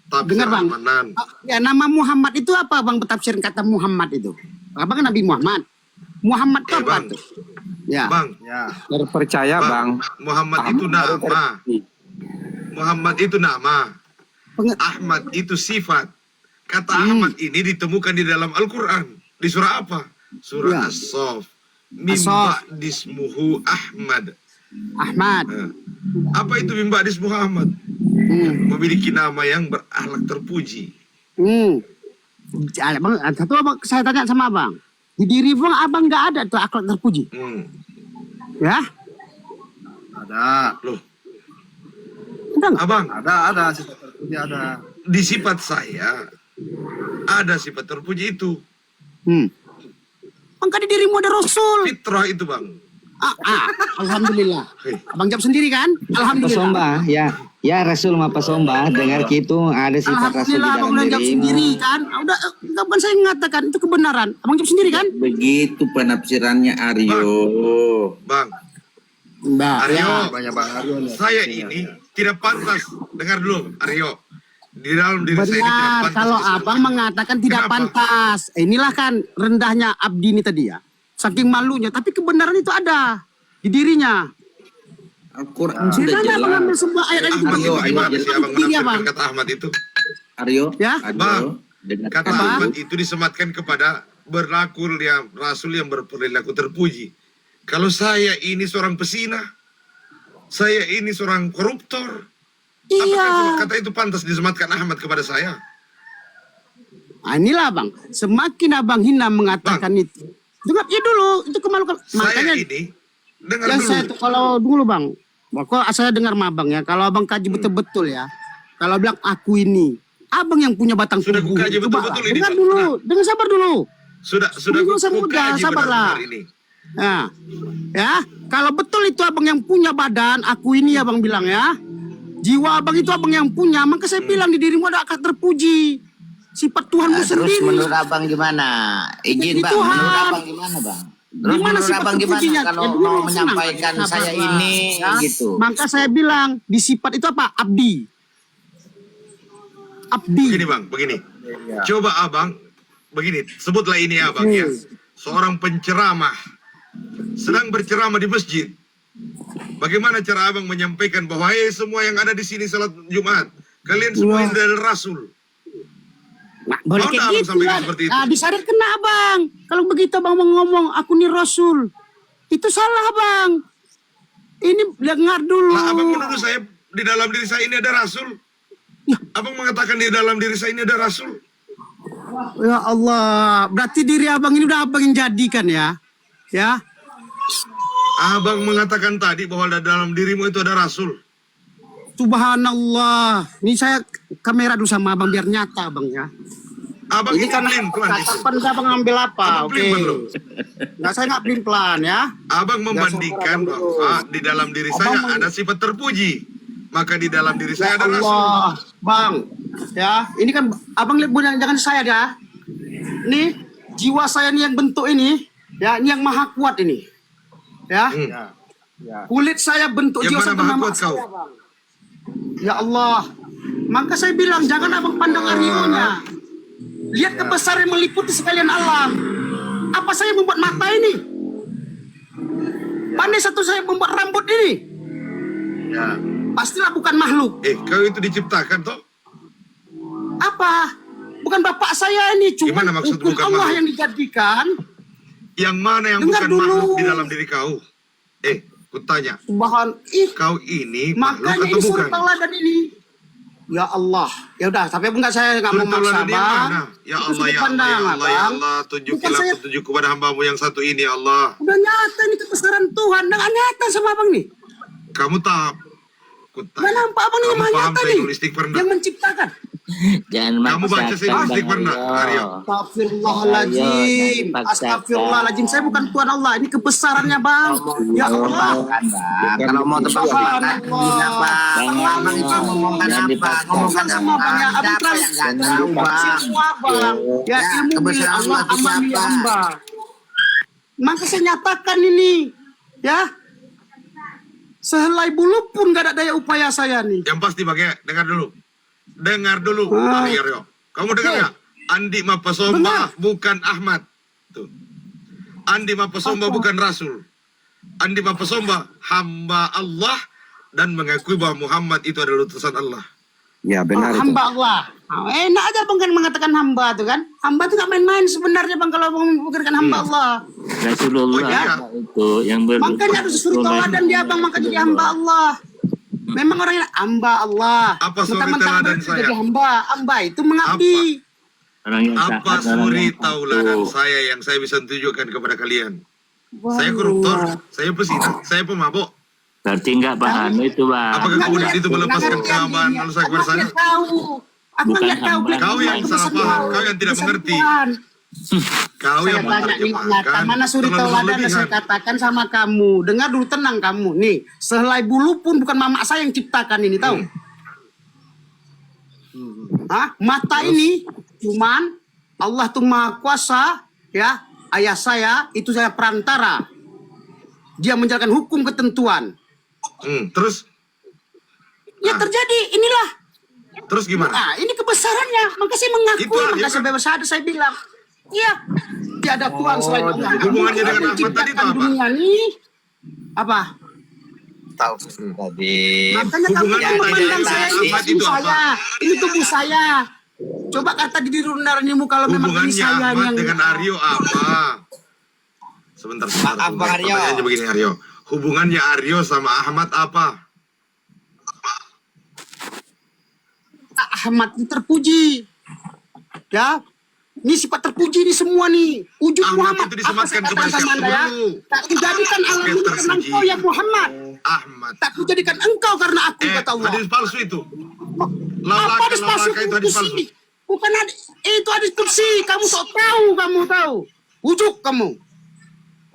[SPEAKER 8] tafsir
[SPEAKER 6] Dengar, Bang.
[SPEAKER 8] Al-Manan.
[SPEAKER 6] Ya, nama Muhammad itu apa bang, bertafsir kata Muhammad itu? Abang kan Nabi Muhammad. Muhammad itu apa
[SPEAKER 8] Bang.
[SPEAKER 6] tuh? Ya.
[SPEAKER 8] Bang,
[SPEAKER 9] Ya.
[SPEAKER 2] Terpercaya bang.
[SPEAKER 8] Muhammad itu nama. Muhammad itu nama.
[SPEAKER 6] Penge-
[SPEAKER 8] Ahmad itu sifat. Kata Ahmad ini ditemukan di dalam Al-Quran. Di surah apa? Surah
[SPEAKER 6] Ya.
[SPEAKER 8] As-Saff. Min
[SPEAKER 6] As-Saff.
[SPEAKER 8] ba'dismuhu Ahmad.
[SPEAKER 6] Ahmad.
[SPEAKER 8] Apa itu min ba'dismuhu Ahmad? Memiliki nama yang berakhlak terpuji.
[SPEAKER 6] Bang, satu abang, saya tanya sama abang. Di diri abang nggak ada tuh akhlak terpuji. Ya?
[SPEAKER 9] Ada.
[SPEAKER 8] Loh,
[SPEAKER 6] Ada nggak?
[SPEAKER 8] abang,
[SPEAKER 9] Ada sifat terpuji ada.
[SPEAKER 8] di sifat saya ada sifat terpuji itu.
[SPEAKER 6] Bang, kan di dirimu ada Rasul.
[SPEAKER 8] Fitrah itu, bang.
[SPEAKER 6] Alhamdulillah. Abang jawab sendiri kan? Alhamdulillah.
[SPEAKER 3] Pasomba, ya Rasul ma pasomba, dengar gitu ada sifat Rasul di
[SPEAKER 6] Alhamdulillah, abang
[SPEAKER 3] dalam
[SPEAKER 6] udah jawab sendiri
[SPEAKER 3] dirimu.
[SPEAKER 6] kan? Udah, bukan saya mengatakan itu kebenaran. Abang jawab sendiri kan?
[SPEAKER 4] Begitu penafsirannya Aryo.
[SPEAKER 8] Bang,
[SPEAKER 6] Mbak.
[SPEAKER 8] Aryo,
[SPEAKER 9] Banyak bang Aryo nih.
[SPEAKER 8] saya ini tidak pantas. Dengar dulu, Aryo. Di dalam diri saya ini tidak
[SPEAKER 6] Benar,
[SPEAKER 8] pantas.
[SPEAKER 6] kalau
[SPEAKER 8] disebut.
[SPEAKER 6] abang mengatakan tidak
[SPEAKER 8] Kenapa?
[SPEAKER 6] pantas. Inilah kan rendahnya Abdi ini tadi ya. Saking malunya, tapi kebenaran itu ada di dirinya.
[SPEAKER 4] Al-Quran
[SPEAKER 6] Di
[SPEAKER 4] sudah
[SPEAKER 6] mana abang
[SPEAKER 4] jelas.
[SPEAKER 6] ambil semua ayat itu?
[SPEAKER 8] Ahmad itu gimana sih abang
[SPEAKER 6] Diri
[SPEAKER 8] menafsirkan
[SPEAKER 6] abang.
[SPEAKER 8] kata Ahmad itu?
[SPEAKER 4] Aryo,
[SPEAKER 6] Ya?
[SPEAKER 8] Bang,
[SPEAKER 4] Aryo, dengan
[SPEAKER 8] kata
[SPEAKER 6] Apa?
[SPEAKER 8] Ahmad itu disematkan kepada berlaku yang Rasul yang berperilaku terpuji. Kalau saya ini seorang pesina, saya ini seorang koruptor, apakah
[SPEAKER 6] Iya.
[SPEAKER 8] kata itu pantas disematkan Ahmad kepada saya?
[SPEAKER 6] Nah, inilah bang, semakin abang hina mengatakan itu. Dengar ya dulu, itu kemalukan.
[SPEAKER 8] Saya
[SPEAKER 6] Makanya
[SPEAKER 8] ini, dengar
[SPEAKER 6] yang
[SPEAKER 8] dulu.
[SPEAKER 6] saya kalau dulu bang, kalau saya dengar sama abang ya, kalau abang kaji betul-betul ya, kalau bilang aku ini, abang yang punya batang
[SPEAKER 8] Sudah
[SPEAKER 6] tubuh.
[SPEAKER 8] kukaji
[SPEAKER 6] Coba
[SPEAKER 8] betul-betul
[SPEAKER 6] lah,
[SPEAKER 8] ini,
[SPEAKER 6] dengar
[SPEAKER 8] Pak.
[SPEAKER 6] dulu,
[SPEAKER 8] Nah.
[SPEAKER 6] dengar sabar dulu.
[SPEAKER 8] Sudah
[SPEAKER 6] Ini usah mudah,
[SPEAKER 8] kukaji
[SPEAKER 6] sabarlah.
[SPEAKER 8] benar-benar ini.
[SPEAKER 6] Nah, ya, kalau betul itu abang yang punya badan, aku ini abang bilang ya, jiwa abang itu abang yang punya, maka saya bilang di dirimu ada akal terpuji, sifat Tuhanmu
[SPEAKER 10] Terus
[SPEAKER 6] sendiri.
[SPEAKER 10] menurut abang gimana? Izin
[SPEAKER 6] Jadi
[SPEAKER 10] bang,
[SPEAKER 6] Tuhan.
[SPEAKER 10] menurut abang gimana bang? Terus
[SPEAKER 6] Gimana
[SPEAKER 10] menurut
[SPEAKER 6] sifat
[SPEAKER 10] abang gimana
[SPEAKER 6] terpujinya?
[SPEAKER 10] kalau
[SPEAKER 6] Ya, dulu
[SPEAKER 10] mau
[SPEAKER 6] senang.
[SPEAKER 10] menyampaikan
[SPEAKER 6] Sabarlah,
[SPEAKER 10] saya ini
[SPEAKER 6] ya.
[SPEAKER 10] gitu?
[SPEAKER 6] Maka saya bilang di sifat itu apa? Abdi. Abdi.
[SPEAKER 8] Begini bang, begini. Coba abang, begini, sebutlah ini abang ya. Seorang penceramah sedang berceramah di masjid. Bagaimana cara abang menyampaikan bahwa semua yang ada di sini salat Jumat, kalian semua ini adalah Rasul.
[SPEAKER 6] Nah, boleh
[SPEAKER 8] Mau
[SPEAKER 6] kayak
[SPEAKER 8] tak abang
[SPEAKER 6] gitu
[SPEAKER 8] sampaikan
[SPEAKER 6] kan?
[SPEAKER 8] seperti itu?
[SPEAKER 6] Nah, disadar kena abang. Kalau begitu abang mau ngomong aku nih Rasul, itu salah bang. Ini dengar dulu.
[SPEAKER 8] Lah abang menuduh saya di dalam diri saya ini ada Rasul. Abang mengatakan di dalam diri saya ini ada Rasul.
[SPEAKER 6] Ya Allah, berarti diri abang ini udah abang yang jadikan ya, ya.
[SPEAKER 8] Abang mengatakan tadi bahwa dalam dirimu itu ada Rasul.
[SPEAKER 6] Subhanallah. Ini saya kamera dulu sama abang biar nyata bang ya.
[SPEAKER 8] Abang
[SPEAKER 6] Ini
[SPEAKER 8] ini
[SPEAKER 6] kan
[SPEAKER 8] pelin-pelan itu.
[SPEAKER 6] kapan abang ngambil apa?
[SPEAKER 8] Abang
[SPEAKER 6] Oke.
[SPEAKER 8] pelin-pelan loh.
[SPEAKER 6] Nah, saya nggak pelin pelan ya.
[SPEAKER 8] Abang membandingkan bahwa di dalam diri saya ada sifat terpuji. Maka di dalam diri saya ada Rasul.
[SPEAKER 6] Allah, bang, ya, ini kan abang lihat jangan saya ya. Nih jiwa saya nih yang bentuk ini, ya, ini yang maha kuat ini, ya. Kulit saya bentuk
[SPEAKER 8] Yang
[SPEAKER 6] jiwa
[SPEAKER 8] mana
[SPEAKER 6] saya
[SPEAKER 8] maha
[SPEAKER 6] bernama
[SPEAKER 8] kuat kau?
[SPEAKER 6] saya, Bang. Ya Allah, maka saya bilang jangan abang pandang Aryo-nya. Lihat kebesaran yang meliputi sekalian alam. Apa saya membuat mata ini? Pandai satu saya membuat rambut ini.
[SPEAKER 8] Ya.
[SPEAKER 6] Pastilah bukan makhluk.
[SPEAKER 8] Kau itu diciptakan toh?
[SPEAKER 6] Apa? Bukan bapak saya ini, cuma
[SPEAKER 8] Gimana maksud
[SPEAKER 6] hukum
[SPEAKER 8] bukan
[SPEAKER 6] Allah
[SPEAKER 8] makhluk?
[SPEAKER 6] yang dijadikan.
[SPEAKER 8] Yang mana yang
[SPEAKER 6] Dengar
[SPEAKER 8] bukan
[SPEAKER 6] dulu.
[SPEAKER 8] makhluk di dalam diri kau? Kutanya,
[SPEAKER 6] Subhan,
[SPEAKER 8] kau ini makhluk
[SPEAKER 6] makanya
[SPEAKER 8] atau
[SPEAKER 6] ini
[SPEAKER 8] bukan?
[SPEAKER 6] suri tauladan ini. Ya Allah, ya udah, tapi enggak saya nggak mau
[SPEAKER 8] Suri
[SPEAKER 6] maksa
[SPEAKER 8] tauladan yang
[SPEAKER 6] bang.
[SPEAKER 8] mana? Ya
[SPEAKER 6] Itu
[SPEAKER 8] Allah,
[SPEAKER 6] sudut
[SPEAKER 8] ya Allah,
[SPEAKER 6] pandang,
[SPEAKER 8] ya Allah, ya
[SPEAKER 6] Bang.
[SPEAKER 8] Allah,
[SPEAKER 6] Bukan
[SPEAKER 8] tunjukilah
[SPEAKER 6] saya-
[SPEAKER 8] petunjuk kepada hambamu yang satu ini, ya Allah.
[SPEAKER 6] Udah nyata ini kebesaran Tuhan, nggak nyata sama abang nih.
[SPEAKER 8] Kamu tak?
[SPEAKER 6] Nggak nampak abang nih yang
[SPEAKER 8] Kamu
[SPEAKER 6] maha
[SPEAKER 8] paham
[SPEAKER 6] nyata
[SPEAKER 8] saya
[SPEAKER 6] nih,
[SPEAKER 8] nulis istighfar enggak?
[SPEAKER 6] yang menciptakan.
[SPEAKER 11] Jangan
[SPEAKER 8] Kamu baca
[SPEAKER 11] maksakan
[SPEAKER 8] statistik
[SPEAKER 11] Bang
[SPEAKER 8] pernah, Aryo?
[SPEAKER 6] Astagfirullahaladzim. Astagfirullahaladzim. Saya bukan Tuhan Allah. Ini kebesarannya bang. Ya Allah.
[SPEAKER 10] Kan, Bang. Kalau mau tebak
[SPEAKER 6] Subhanallah.
[SPEAKER 10] Bang itu ngomongkan apa? Ngomongkan
[SPEAKER 6] Semua
[SPEAKER 10] apa?
[SPEAKER 6] bang ya. Abang
[SPEAKER 10] Siapa
[SPEAKER 6] terlalu
[SPEAKER 10] yang nggak tahu, Bang?
[SPEAKER 6] semua bang. Ya ilmu milik
[SPEAKER 10] Kebesaran
[SPEAKER 6] Allah
[SPEAKER 10] Allah itu
[SPEAKER 6] aman milik
[SPEAKER 10] siapa?
[SPEAKER 6] hamba. Maka saya nyatakan ini. Ya. Sehelai bulu pun gak ada daya upaya saya nih.
[SPEAKER 8] Yang pasti Bang ya, dengar dulu. Dengar dulu, Bang Aryo. Kamu dengar nggak? Andi Mapasomba bukan Ahmad. Tuh. Andi Mapasomba bukan Rasul. Andi Mapasomba hamba Allah dan mengakui bahwa Muhammad itu adalah utusan Allah.
[SPEAKER 2] Ya benar itu.
[SPEAKER 6] Hamba Allah. Enak aja bang kan mengatakan hamba tuh kan. Hamba tuh gak main-main sebenarnya bang kalau mau memikirkan hamba Allah.
[SPEAKER 11] Rasulullah
[SPEAKER 8] Oh, iya.
[SPEAKER 11] itu yang
[SPEAKER 6] Makanya harus suri tauladan dia bang, maka jadi hamba Allah. Memang orangnya hamba Allah.
[SPEAKER 8] Apa suri
[SPEAKER 6] Mentang-mentang
[SPEAKER 8] tauladan
[SPEAKER 6] berarti
[SPEAKER 8] saya?
[SPEAKER 6] jadi hamba. Hamba itu mengabdi.
[SPEAKER 11] orang yang
[SPEAKER 8] Apa
[SPEAKER 11] taat, orang
[SPEAKER 8] suri
[SPEAKER 11] yang
[SPEAKER 8] tauladan
[SPEAKER 11] patuh.
[SPEAKER 8] saya yang saya bisa tunjukkan kepada kalian? Saya koruptor, saya pesina, saya pemabuk.
[SPEAKER 11] Berarti enggak paham itu bang.
[SPEAKER 8] Apakah kemudian itu melepaskan kehamaan lalu saya kepada sana?
[SPEAKER 6] Aku
[SPEAKER 11] Bukan
[SPEAKER 6] nggak tahu.
[SPEAKER 11] hamba.
[SPEAKER 8] Kau yang salah paham, kau yang tidak mengerti. Kau
[SPEAKER 6] Saya
[SPEAKER 8] yang
[SPEAKER 6] tanya nih nyata, mana suri
[SPEAKER 8] terlalu
[SPEAKER 6] tauladan yang saya
[SPEAKER 8] berlebihan.
[SPEAKER 6] katakan sama kamu. Dengar dulu, tenang kamu. Nih, sehelai bulu pun bukan mama saya yang ciptakan ini, tahu? Hah? Mata ini cuman Allah tuh Maha Kuasa, ya. Ayah saya itu saya perantara. Dia menjalankan hukum ketentuan.
[SPEAKER 8] Terus
[SPEAKER 6] Ya terjadi, inilah.
[SPEAKER 8] terus gimana?
[SPEAKER 6] Nah, ini kebesarannya. Maka saya mengakui,
[SPEAKER 8] Itu
[SPEAKER 6] maka
[SPEAKER 8] ya
[SPEAKER 6] saya
[SPEAKER 8] kan?
[SPEAKER 6] bebas hati, saya bilang, iya, tiada Tuhan selain Allah.
[SPEAKER 8] hubungannya dengan
[SPEAKER 6] Yang
[SPEAKER 8] Ahmad tadi itu
[SPEAKER 6] menciptakan
[SPEAKER 8] apa?
[SPEAKER 6] dunia ini, apa?
[SPEAKER 7] Tahu tadi.
[SPEAKER 6] Makanya kamu
[SPEAKER 8] Hubungannya
[SPEAKER 6] kan
[SPEAKER 8] dengan
[SPEAKER 6] memandang saya ini
[SPEAKER 8] Ahmad
[SPEAKER 6] tubuh
[SPEAKER 8] itu apa?
[SPEAKER 6] saya, ini tubuh saya. Coba kata di runarnimu kalau memang ini
[SPEAKER 8] Hubungannya
[SPEAKER 6] saya
[SPEAKER 8] Ahmad
[SPEAKER 6] yang
[SPEAKER 8] dengan Aryo apa? Sebentar.
[SPEAKER 7] Maaf, Bang Aryo.
[SPEAKER 8] Pertanyaannya begini Aryo. Hubungannya Aryo sama Ahmad apa?
[SPEAKER 6] Ahmad ini terpuji, ya. Ini sifat terpuji ini semua nih. Wujud
[SPEAKER 8] Ahmad
[SPEAKER 6] Muhammad.
[SPEAKER 8] itu disematkan
[SPEAKER 6] Apa saya
[SPEAKER 8] kepada
[SPEAKER 6] katakan sama
[SPEAKER 8] siapa
[SPEAKER 6] Anda, ya?
[SPEAKER 8] dulu?
[SPEAKER 6] Tak kujadikan alam ini karena
[SPEAKER 8] terpuji.
[SPEAKER 6] engkau ya Muhammad.
[SPEAKER 8] Ahmad.
[SPEAKER 6] Tak kujadikan engkau karena aku kata Allah.
[SPEAKER 8] Hadis palsu itu.
[SPEAKER 6] Apa hadis palsu
[SPEAKER 8] Laulaka itu hadis palsu.
[SPEAKER 6] kursi? Bukan hadis, itu hadis kursi. Kamu sok tahu, kamu tahu. Ujuk kamu.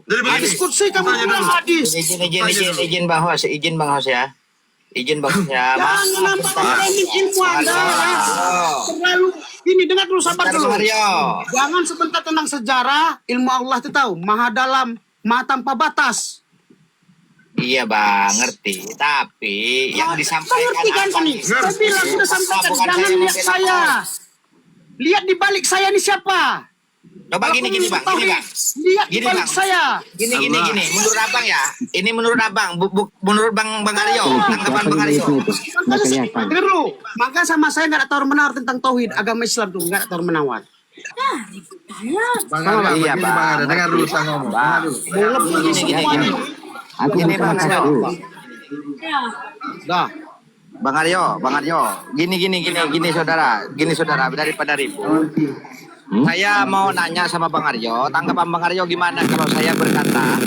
[SPEAKER 8] Jadi begini.
[SPEAKER 6] Hadis kursi kamu
[SPEAKER 8] Tanya
[SPEAKER 6] bilang
[SPEAKER 8] dulu.
[SPEAKER 6] hadis.
[SPEAKER 7] Izin Bang Hos, izin Bang Hos ya. Izin Bang Hos ya.
[SPEAKER 6] Jangan nambah framing ilmu Anda. Ya. Terlalu ini dengar dulu, sabar dulu.
[SPEAKER 7] Mario.
[SPEAKER 6] Jangan sebentar tentang sejarah. Ilmu Allah itu tahu, maha dalam, maha tanpa batas.
[SPEAKER 7] Iya Bang, ngerti. Tapi yang disampaikan
[SPEAKER 6] Mengerti kan
[SPEAKER 7] apa
[SPEAKER 6] ini?
[SPEAKER 7] nih?
[SPEAKER 6] Saya bilang sudah sampaikan,
[SPEAKER 7] Bukan
[SPEAKER 6] jangan
[SPEAKER 7] saya
[SPEAKER 6] lihat
[SPEAKER 7] mungkin
[SPEAKER 6] saya.
[SPEAKER 7] apa.
[SPEAKER 6] Lihat di balik saya ini siapa?
[SPEAKER 7] Coba gini Bang, gini Bang.
[SPEAKER 6] Lihat di
[SPEAKER 7] Gini,
[SPEAKER 6] balik
[SPEAKER 7] Bang.
[SPEAKER 6] saya.
[SPEAKER 7] Gini. Menurut Abang ya. Ini menurut Abang, menurut Bang Aryo, tanggapan Bang Aryo.
[SPEAKER 6] Makanya dengar dulu. Maka sama saya nggak ada tawar menawar tentang tauhid agama Islam tuh, nggak ada tawar menawar.
[SPEAKER 9] Bang Aryo,
[SPEAKER 7] Iya,
[SPEAKER 9] begini
[SPEAKER 7] Bang.
[SPEAKER 9] Bang Aryo, dengar dulu saya ngomong. Dengar dulu.
[SPEAKER 6] Belum ini semua nih.
[SPEAKER 3] Aku
[SPEAKER 7] Ini
[SPEAKER 3] mau
[SPEAKER 7] Bang
[SPEAKER 3] kata
[SPEAKER 7] Aryo.
[SPEAKER 3] dulu.
[SPEAKER 6] Dah.
[SPEAKER 7] Bang Aryo. Gini saudara, daripada ribut. Saya mau nanya sama Bang Aryo, tanggapan Bang Aryo gimana kalau saya berkata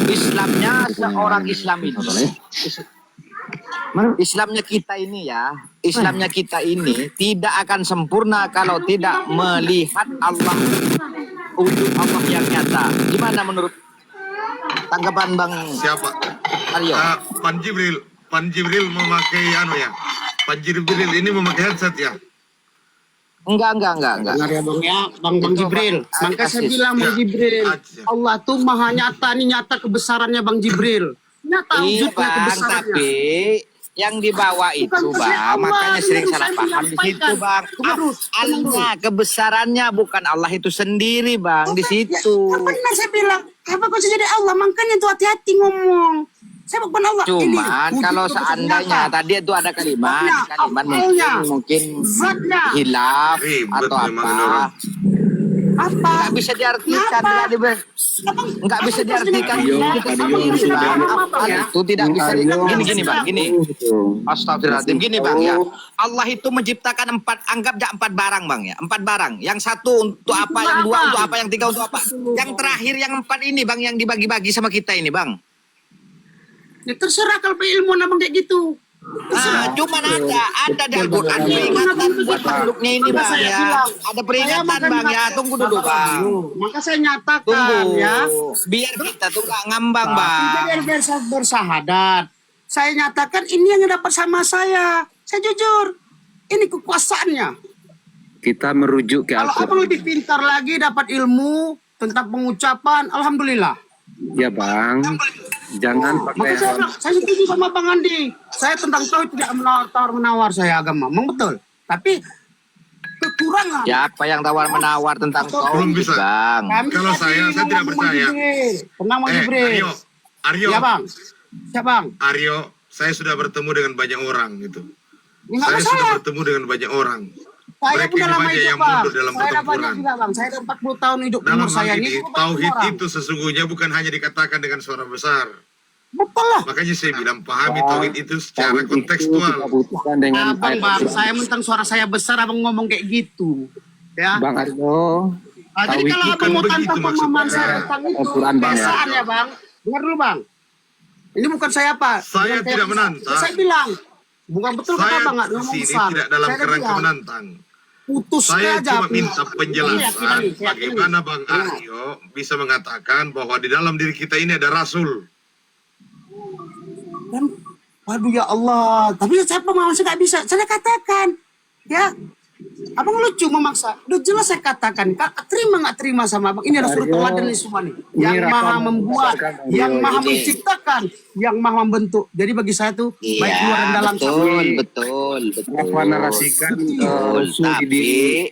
[SPEAKER 7] Islamnya seorang Islam itu, Islamnya kita ini ya, Islamnya kita ini tidak akan sempurna kalau tidak melihat Allah, wujud Allah yang nyata. Gimana menurut tanggapan Bang
[SPEAKER 8] Siapa?
[SPEAKER 7] Aryo?
[SPEAKER 8] Pan Jibril memakai Pan Jibril ini memakai headset ya.
[SPEAKER 7] Enggak.
[SPEAKER 6] Dengar ya Bang ya, Bang
[SPEAKER 7] Itu,
[SPEAKER 6] Jibril.
[SPEAKER 7] Bang,
[SPEAKER 6] Maka saya
[SPEAKER 7] Aziz.
[SPEAKER 6] bilang Bang
[SPEAKER 8] Ya.
[SPEAKER 6] Jibril,
[SPEAKER 8] Aziz.
[SPEAKER 6] Allah tuh maha nyata, nih nyata kebesarannya Bang Jibril. Nyata
[SPEAKER 7] Iya
[SPEAKER 6] wujudnya
[SPEAKER 7] Bang,
[SPEAKER 6] kebesarannya.
[SPEAKER 7] tapi yang dibawa itu
[SPEAKER 6] Bukan
[SPEAKER 7] Bang,
[SPEAKER 6] Allah,
[SPEAKER 7] makanya sering
[SPEAKER 6] ini
[SPEAKER 7] salah
[SPEAKER 6] saya
[SPEAKER 7] paham di situ
[SPEAKER 6] menyampaikan.
[SPEAKER 7] Bang.
[SPEAKER 6] Terus,
[SPEAKER 7] Asalnya kebesarannya bukan Allah itu sendiri Bang, di situ.
[SPEAKER 6] Pernah saya bilang, apa kau jadi Allah? Makanya tuh hati-hati ngomong. Saya bukan Allah. Ini
[SPEAKER 7] Cuman
[SPEAKER 6] wujud
[SPEAKER 7] kalau
[SPEAKER 6] kebesaran
[SPEAKER 7] seandainya
[SPEAKER 6] nyata.
[SPEAKER 7] tadi itu ada kalimat
[SPEAKER 6] Apanya?
[SPEAKER 7] mungkin
[SPEAKER 6] Zatnya.
[SPEAKER 7] hilaf
[SPEAKER 8] Ribet
[SPEAKER 7] atau
[SPEAKER 8] memang ini
[SPEAKER 7] apa.
[SPEAKER 8] orang.
[SPEAKER 6] Apa?
[SPEAKER 7] Nggak bisa diartikan, nggak bisa diartikan. Kita sendiri Bang. Itu tidak bisa gini Bang, gini. Astagfirullahaladzim, gini Bang ya. Allah itu menciptakan anggap aja 4 barang Bang ya. 4 barang. Yang satu untuk apa, yang dua untuk apa, yang tiga untuk apa. Yang terakhir yang 4 ini Bang yang dibagi-bagi sama kita ini Bang.
[SPEAKER 6] Ya terserah kalau ilmu abang kayak gitu.
[SPEAKER 10] Cuman ada di Al-Quran peringatan buat penduduknya ini bang ya. Ada peringatan bang ya. Tunggu dulu bang.
[SPEAKER 6] Maka saya nyatakan
[SPEAKER 10] Tunggu.
[SPEAKER 6] ya.
[SPEAKER 10] Biar kita tuh gak ngambang bang.
[SPEAKER 6] Biar bersahadat. Saya nyatakan ini yang dapat sama saya. Saya jujur. Ini kekuasaannya.
[SPEAKER 2] Kita merujuk ke
[SPEAKER 6] Kalau
[SPEAKER 2] Al-Quran.
[SPEAKER 6] abang lebih pintar lagi dapat ilmu tentang pengucapan, alhamdulillah.
[SPEAKER 2] Ya bang, jangan pakai
[SPEAKER 6] Maka saya setuju sama Bang Andi. Saya tentang tauhid tidak menawar saya agama, memang betul. Tapi kekurangan.
[SPEAKER 10] Siapa yang tawar-menawar tentang
[SPEAKER 8] Belum
[SPEAKER 10] tauhid
[SPEAKER 8] bisa.
[SPEAKER 10] bang?
[SPEAKER 8] Kalau saya tidak percaya.
[SPEAKER 6] Tenang Bang Jibril.
[SPEAKER 8] Aryo,
[SPEAKER 6] Ya Bang. Ya Bang.
[SPEAKER 8] Aryo, saya sudah bertemu dengan banyak orang gitu.
[SPEAKER 6] Ya, nggak
[SPEAKER 8] Saya sudah
[SPEAKER 6] masalah.
[SPEAKER 8] bertemu dengan banyak orang.
[SPEAKER 6] Saya
[SPEAKER 8] Mereka
[SPEAKER 6] udah
[SPEAKER 8] ini
[SPEAKER 6] lama
[SPEAKER 8] banyak
[SPEAKER 6] hidup
[SPEAKER 8] yang
[SPEAKER 6] Bang.
[SPEAKER 8] mundur dalam
[SPEAKER 6] Saya udah banyak
[SPEAKER 8] pertempuran.
[SPEAKER 6] juga Bang. Saya udah 40 tahun hidup
[SPEAKER 8] Dalam
[SPEAKER 6] umur
[SPEAKER 8] hal
[SPEAKER 6] saya
[SPEAKER 8] ini,
[SPEAKER 6] ini.
[SPEAKER 8] tauhid itu sesungguhnya bukan hanya dikatakan dengan suara besar.
[SPEAKER 6] Betul lah.
[SPEAKER 8] Makanya saya bilang pahami tauhid itu secara kontekstual.
[SPEAKER 2] butuhkan dengan
[SPEAKER 6] Abang Bang, saya mentang suara saya besar abang ngomong kayak gitu. Ya.
[SPEAKER 2] Bang Aryo.
[SPEAKER 6] Jadi
[SPEAKER 2] Tauhid
[SPEAKER 6] kalau
[SPEAKER 8] bukan
[SPEAKER 6] abang mau
[SPEAKER 8] begitu
[SPEAKER 6] tantang pemahaman
[SPEAKER 8] maksudnya.
[SPEAKER 6] saya tentang itu,
[SPEAKER 2] Al-Quran, Bang.
[SPEAKER 6] biasaan ya Bang. Dengar dulu Bang. Ini bukan saya apa?
[SPEAKER 8] Saya
[SPEAKER 6] Bukan
[SPEAKER 8] tidak menantang.
[SPEAKER 6] Saya bilang, bukan betul kata
[SPEAKER 8] Saya
[SPEAKER 6] Bang, nggak
[SPEAKER 8] di
[SPEAKER 6] ngomong
[SPEAKER 8] sini
[SPEAKER 6] besar.
[SPEAKER 8] tidak dalam
[SPEAKER 6] Saya udah
[SPEAKER 8] kerangka
[SPEAKER 6] bilang,
[SPEAKER 8] menantang.
[SPEAKER 6] putus
[SPEAKER 8] Saya
[SPEAKER 6] aja.
[SPEAKER 8] cuma minta
[SPEAKER 6] Saya
[SPEAKER 8] penjelasan
[SPEAKER 6] yakin.
[SPEAKER 8] bagaimana Bang Aryo bisa mengatakan bahwa di dalam diri kita ini ada Rasul.
[SPEAKER 6] Kan, waduh ya Allah. Tapi saya pemahaman saya nggak bisa. Saya katakan, ya. Abang lucu memaksa. Udah jelas saya katakan. Terima nggak terima sama abang. Ini adalah surat teladan ini semua nih. Yang
[SPEAKER 2] Ini
[SPEAKER 6] maha
[SPEAKER 2] Rafa
[SPEAKER 6] membuat,
[SPEAKER 2] membesarkan
[SPEAKER 6] yang
[SPEAKER 2] Aryo
[SPEAKER 6] maha
[SPEAKER 10] ini.
[SPEAKER 6] menciptakan, yang maha membentuk. Jadi bagi saya tuh baik luar dan dalam
[SPEAKER 10] betul.
[SPEAKER 2] Rafa narasikan
[SPEAKER 10] Tapi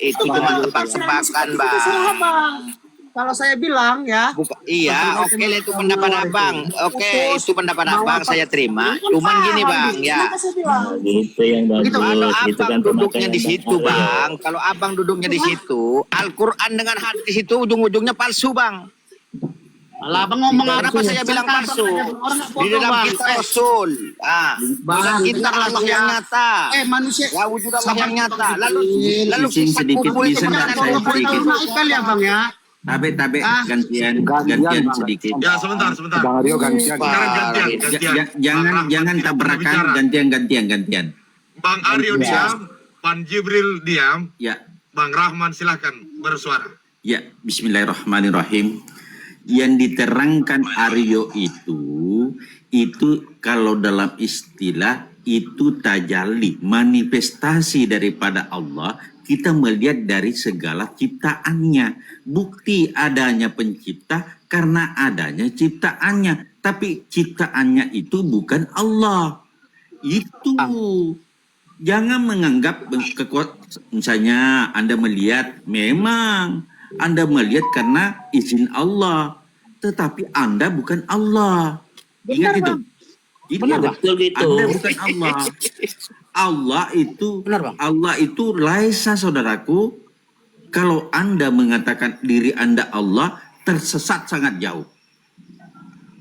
[SPEAKER 10] itu cuma tebak-tebakan bang.
[SPEAKER 6] Salah bang. Kalau saya bilang ya.
[SPEAKER 10] Iya, oke lah itu pendapat abang. Oke, itu pendapat abang saya terima. Cuman gini bang, ya.
[SPEAKER 11] Gitu yang bagus.
[SPEAKER 10] Kalau
[SPEAKER 11] Itu
[SPEAKER 10] abang
[SPEAKER 11] kan
[SPEAKER 10] duduknya
[SPEAKER 11] pemakaian
[SPEAKER 10] di situ bang, kalau abang duduknya di situ, Al-Quran dengan hadis itu ujung-ujungnya palsu bang.
[SPEAKER 6] Alah abang ngomong
[SPEAKER 10] Kenapa saya bilang palsu? Di dalam kitab Rasul, dalam kitab Allah yang nyata.
[SPEAKER 6] Manusia.
[SPEAKER 10] Ya wujud Allah yang nyata. Lalu
[SPEAKER 3] Cicing
[SPEAKER 10] kisah
[SPEAKER 3] sedikit
[SPEAKER 10] kubur itu
[SPEAKER 3] bisa nggak
[SPEAKER 10] benar
[SPEAKER 3] saya
[SPEAKER 10] kubur itu.
[SPEAKER 3] sedikit?
[SPEAKER 6] ya bang ya.
[SPEAKER 3] Tabe gantian
[SPEAKER 2] Bang.
[SPEAKER 3] sedikit.
[SPEAKER 8] Ya sebentar.
[SPEAKER 2] Bang Aryo gantian.
[SPEAKER 8] Sekarang gantian.
[SPEAKER 3] Jangan
[SPEAKER 8] Tidak
[SPEAKER 3] tabrakan,
[SPEAKER 8] berbicara.
[SPEAKER 3] gantian.
[SPEAKER 8] Bang Aryo diam, Pan Jibril diam,
[SPEAKER 3] Ya,
[SPEAKER 8] Bang Rahman silahkan bersuara.
[SPEAKER 3] ya, bismillahirrahmanirrahim. Yang diterangkan Aryo itu kalau dalam istilah itu tajalli, manifestasi daripada Allah. Kita melihat dari segala ciptaannya. Bukti adanya pencipta karena adanya ciptaannya. Tapi ciptaannya itu bukan Allah. Itu. Jangan menganggap misalnya Anda melihat, memang Anda melihat karena izin Allah. Tetapi Anda bukan Allah. Ingat itu.
[SPEAKER 11] Betul gitu.
[SPEAKER 3] Anda bukan Allah. Allah itu laisa saudaraku. Kalau Anda mengatakan diri Anda Allah, tersesat sangat jauh.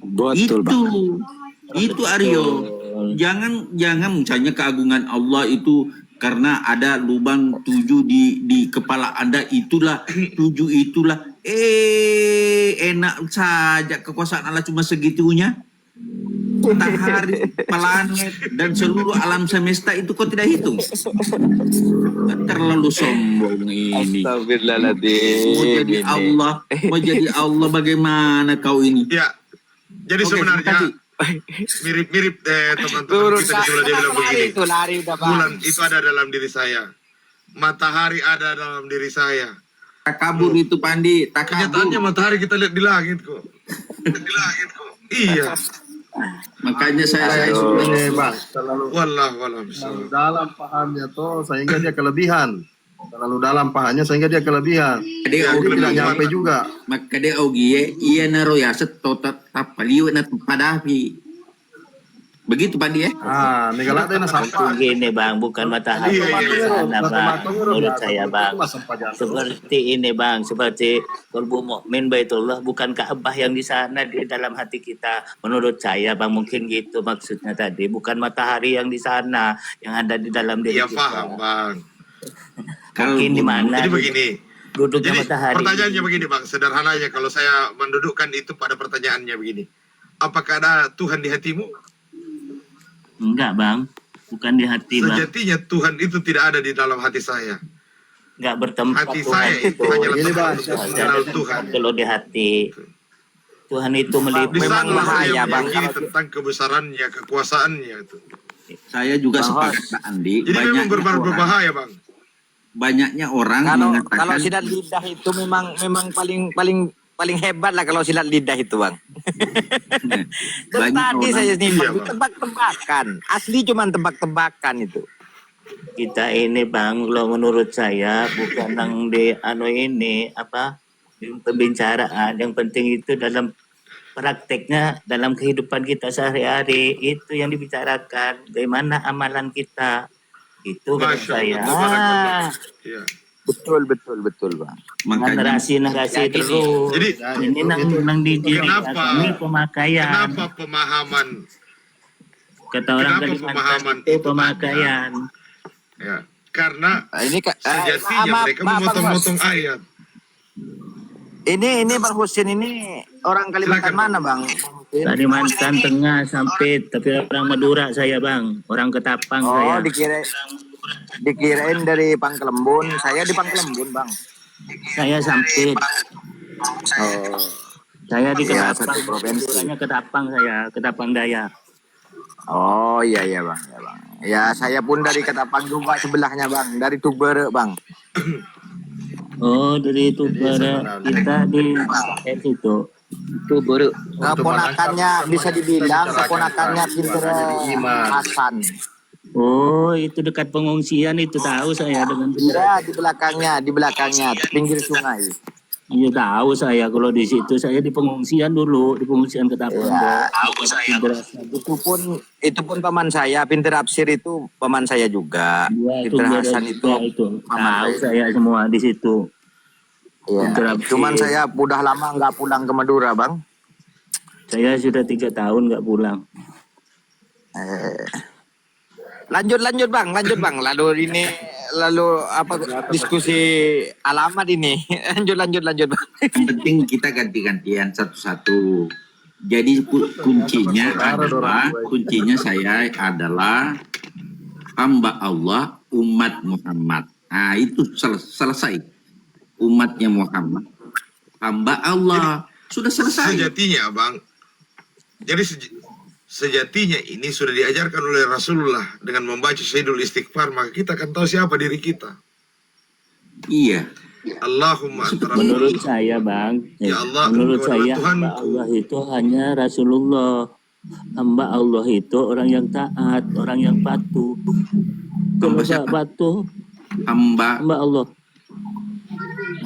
[SPEAKER 2] Betul Bang.
[SPEAKER 3] Itu Aryo. Jangan misalnya keagungan Allah itu karena ada lubang 7 di kepala Anda itulah 7 itulah. Enak saja kekuasaan Allah cuma segitunya. Matahari, planet, dan seluruh alam semesta itu kok tidak hitung? Terlalu sombong ini. Mau jadi Allah bagaimana kau ini?
[SPEAKER 8] Ya, jadi
[SPEAKER 3] Oke,
[SPEAKER 8] sebenarnya mirip teman-teman kita di Sula dia bilang begini.
[SPEAKER 10] Itu lari udah bang.
[SPEAKER 8] Bulan itu ada dalam diri saya. Matahari ada dalam diri saya.
[SPEAKER 3] Takabur itu Pandi,
[SPEAKER 8] Kenyataannya
[SPEAKER 3] takabur.
[SPEAKER 8] matahari kita lihat di langit kok. Iya.
[SPEAKER 3] Makanya saya sudah
[SPEAKER 9] Ini bang, terlalu
[SPEAKER 8] Wallah.
[SPEAKER 9] dalam pahamnya tuh sehingga dia kelebihan. Terlalu dalam pahamnya sehingga dia kelebihan.
[SPEAKER 3] dia
[SPEAKER 9] Jadi tidak nyampe juga.
[SPEAKER 3] maka dia ogie iya naro ya setotat tapaliu na padapi. Begitu Pandi ya?
[SPEAKER 9] Ini galak dia sampah.
[SPEAKER 11] Begini bang, bukan matahari di sana bang. Menurut saya bang, seperti ini bang, seperti kalbu mukmin baitullah bukan Ka'bah yang di sana di dalam hati kita. Menurut saya bang mungkin gitu maksudnya tadi, bukan matahari yang di sana yang ada di dalam diri
[SPEAKER 8] Iya
[SPEAKER 11] kita.
[SPEAKER 8] paham bang.
[SPEAKER 11] Mungkin di mana?
[SPEAKER 8] Jadi begini.
[SPEAKER 11] Duduknya
[SPEAKER 8] Jadi
[SPEAKER 11] matahari.
[SPEAKER 8] pertanyaannya begini bang, sederhananya kalau saya mendudukkan itu pada pertanyaannya begini. Apakah ada Tuhan di hatimu?
[SPEAKER 11] Enggak bang. bukan di hati bang.
[SPEAKER 8] Sejatinya Tuhan itu tidak ada di dalam hati saya.
[SPEAKER 11] Nggak bertempat
[SPEAKER 8] Hati
[SPEAKER 11] Tuhan
[SPEAKER 8] saya itu hanyalah
[SPEAKER 9] Ini,
[SPEAKER 8] tempat
[SPEAKER 9] Bang,
[SPEAKER 8] untuk
[SPEAKER 9] saya
[SPEAKER 8] mengenal Tuhan.
[SPEAKER 11] kalau di hati Tuhan itu
[SPEAKER 8] Di
[SPEAKER 11] meliputi.
[SPEAKER 10] Memang
[SPEAKER 8] sana
[SPEAKER 10] bahaya,
[SPEAKER 8] saya
[SPEAKER 10] Bang.
[SPEAKER 8] meyakini tentang kebesarannya, kekuasaannya itu.
[SPEAKER 4] Saya juga
[SPEAKER 10] Bahwa-
[SPEAKER 4] sepakat Pak Andi.
[SPEAKER 8] Jadi memang
[SPEAKER 4] orang,
[SPEAKER 8] berbahaya, Bang.
[SPEAKER 4] banyaknya orang
[SPEAKER 10] Kalau
[SPEAKER 4] mengatakan
[SPEAKER 10] silat lidah itu memang paling hebat lah kalau silat lidah itu, Bang. Dan
[SPEAKER 4] banyak
[SPEAKER 10] tadi
[SPEAKER 4] orang
[SPEAKER 10] saya
[SPEAKER 8] Iya,
[SPEAKER 10] nimbang
[SPEAKER 8] Bang.
[SPEAKER 10] tebak-tebakan. Asli cuman tebak-tebakan itu.
[SPEAKER 11] Kita ini bang, kalau menurut saya bukan yang di ini di pembicaraan. Yang penting itu dalam prakteknya, dalam kehidupan kita sehari-hari itu yang dibicarakan. Bagaimana amalan kita itu menurut
[SPEAKER 8] Masya
[SPEAKER 11] saya.
[SPEAKER 8] Allah, tabarakallah. Iya.
[SPEAKER 10] Betul, Bang.
[SPEAKER 4] makanya
[SPEAKER 11] Narasi-narasi
[SPEAKER 10] Jadi-
[SPEAKER 11] terus.
[SPEAKER 8] Jadi
[SPEAKER 11] Ini nang dididik
[SPEAKER 8] Kenapa?
[SPEAKER 11] kami pemakaian.
[SPEAKER 8] kenapa pemahaman
[SPEAKER 11] Kata orang
[SPEAKER 8] kenapa
[SPEAKER 11] Kalimantan
[SPEAKER 8] pemahaman
[SPEAKER 11] itu
[SPEAKER 8] itu
[SPEAKER 11] pemakaian.
[SPEAKER 8] ya? Karena
[SPEAKER 10] Ini
[SPEAKER 8] sejatinya mereka memotong-motong ayat.
[SPEAKER 10] Ini Bang Husin ini orang Kalimantan
[SPEAKER 8] Silakan,
[SPEAKER 10] mana, Bang?
[SPEAKER 11] Kalimantan Tengah sampai tapi orang Madura saya bang, orang Ketapang saya.
[SPEAKER 10] Oh, dikirain dari Pangkelembun. Saya di Pangkelembun, Bang.
[SPEAKER 11] Saya sampai,
[SPEAKER 10] Oh,
[SPEAKER 11] saya di
[SPEAKER 10] ya,
[SPEAKER 11] Ketapang,
[SPEAKER 10] satu provinsi.
[SPEAKER 11] Maduranya Ketapang saya, Ketapang Daya.
[SPEAKER 10] Oh, iya Bang, ya Bang. Ya, saya pun dari Ketapang juga sebelahnya, Bang. Dari Tubere, Bang.
[SPEAKER 11] Oh dari itu kita di situ.
[SPEAKER 3] Itu baru
[SPEAKER 10] Keponakannya bisa dibilang keponakannya pinter Hasan.
[SPEAKER 11] Oh itu dekat pengungsian itu tahu saya dengan
[SPEAKER 10] Iya, di belakangnya, pinggir sungai.
[SPEAKER 11] Iya tahu saya kalau di situ saya di pengungsian dulu, di pengungsian Ketapang.
[SPEAKER 10] Iya.
[SPEAKER 11] Tahu saya.
[SPEAKER 10] Itu pun paman saya, Pinter Absir itu paman saya juga.
[SPEAKER 11] Ya,
[SPEAKER 10] Pinter Hasan itu paman
[SPEAKER 11] tahu saya semua di situ. Pinter
[SPEAKER 10] Iya.
[SPEAKER 11] Absir.
[SPEAKER 10] Cuman saya udah lama nggak pulang ke Madura, Bang.
[SPEAKER 11] Saya sudah 3 tahun nggak pulang.
[SPEAKER 10] Lanjut Bang. Lalu apa diskusi alamat ini? lanjut Bang.
[SPEAKER 4] yang penting kita ganti-gantian satu-satu. Jadi kuncinya saya adalah hamba Allah, umat Muhammad. Nah itu selesai. Umatnya Muhammad, hamba Allah. Sudah selesai.
[SPEAKER 8] Sejatinya, Bang. Jadi sejatinya ini sudah diajarkan oleh Rasulullah dengan membaca Sayyidul Istighfar, maka kita akan tahu siapa diri kita.
[SPEAKER 4] Iya.
[SPEAKER 8] Allahumma antara
[SPEAKER 11] Menurut saya bang,
[SPEAKER 8] Ya Allah,
[SPEAKER 11] menurut
[SPEAKER 8] Engkau adalah
[SPEAKER 11] saya hamba
[SPEAKER 8] Tuhanku.
[SPEAKER 11] Allah itu hanya Rasulullah. Hamba Allah itu orang yang taat, orang yang patuh. Kalau
[SPEAKER 4] Hamba
[SPEAKER 11] nggak
[SPEAKER 4] siapa?
[SPEAKER 11] patuh,
[SPEAKER 4] Hamba.
[SPEAKER 11] hamba Allah.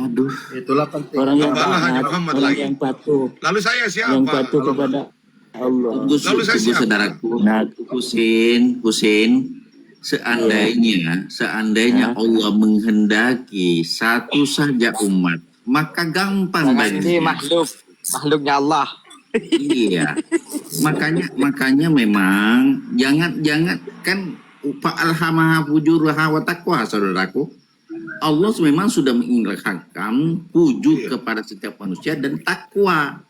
[SPEAKER 4] Aduh.
[SPEAKER 9] Itulah penting.
[SPEAKER 11] Orang yang
[SPEAKER 8] Hamba Allah hanya
[SPEAKER 11] taat,
[SPEAKER 8] Muhammad
[SPEAKER 11] orang
[SPEAKER 8] lagi.
[SPEAKER 11] yang patuh,
[SPEAKER 8] Lalu saya siapa?
[SPEAKER 11] yang patuh kepada Allah.
[SPEAKER 4] Tunggu
[SPEAKER 8] Lalu saya siapa?
[SPEAKER 4] saudaraku.
[SPEAKER 11] Nah,
[SPEAKER 4] Husin, seandainya Allah menghendaki satu saja umat, maka gampang
[SPEAKER 10] Jangan ini
[SPEAKER 4] baginya.
[SPEAKER 10] makhluknya Allah.
[SPEAKER 4] Iya. Makanya memang jangan kan fa'alhamaha fujuraha wa taqwa, saudaraku. Allah memang sudah mengilhamkan wujud kepada setiap manusia dan takwa.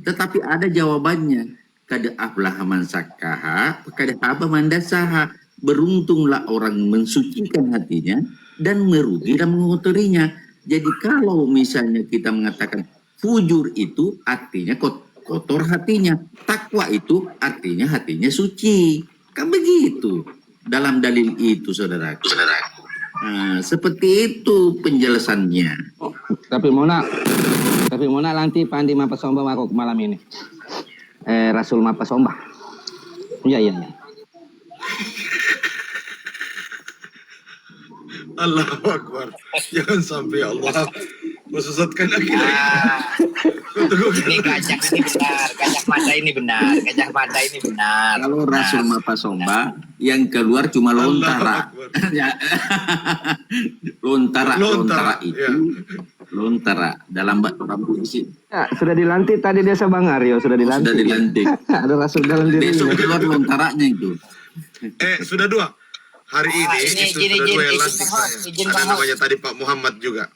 [SPEAKER 4] Tetapi ada jawabannya. Kada aflaha man zakkaha, kada haba man dassaha. Beruntunglah orang mensucikan hatinya dan merugi dan mengotorinya. Jadi kalau misalnya kita mengatakan fujur itu artinya kotor hatinya, takwa itu artinya hatinya suci. Kan begitu dalam dalil itu, saudaraku. Nah, seperti itu penjelasannya.
[SPEAKER 3] tapi Mona nanti Pandi Mapa Somba aku malam ini. Rasul Mapa Somba. Iya.
[SPEAKER 8] Allahu Akbar. Jangan sampai Allah mesesatkan lagi.
[SPEAKER 7] Ini gajah mata ini benar.
[SPEAKER 4] Kalau Rasul Mapa Somba yang keluar cuma lontara. Ya. lontara itu.
[SPEAKER 8] Ya.
[SPEAKER 4] Lontara dalam bambu isi.
[SPEAKER 3] Ya, sudah dilantik tadi desa Bang Aryo, sudah dilantik.
[SPEAKER 4] Sudah dilantik.
[SPEAKER 3] Ada Rasul dalam dirinya.
[SPEAKER 4] Besok keluar lontaranya itu.
[SPEAKER 8] Sudah 2. Hari ini
[SPEAKER 7] ini,
[SPEAKER 8] itu sudah 2 yang lantik saya. Ada namanya tadi Pak Muhammad juga.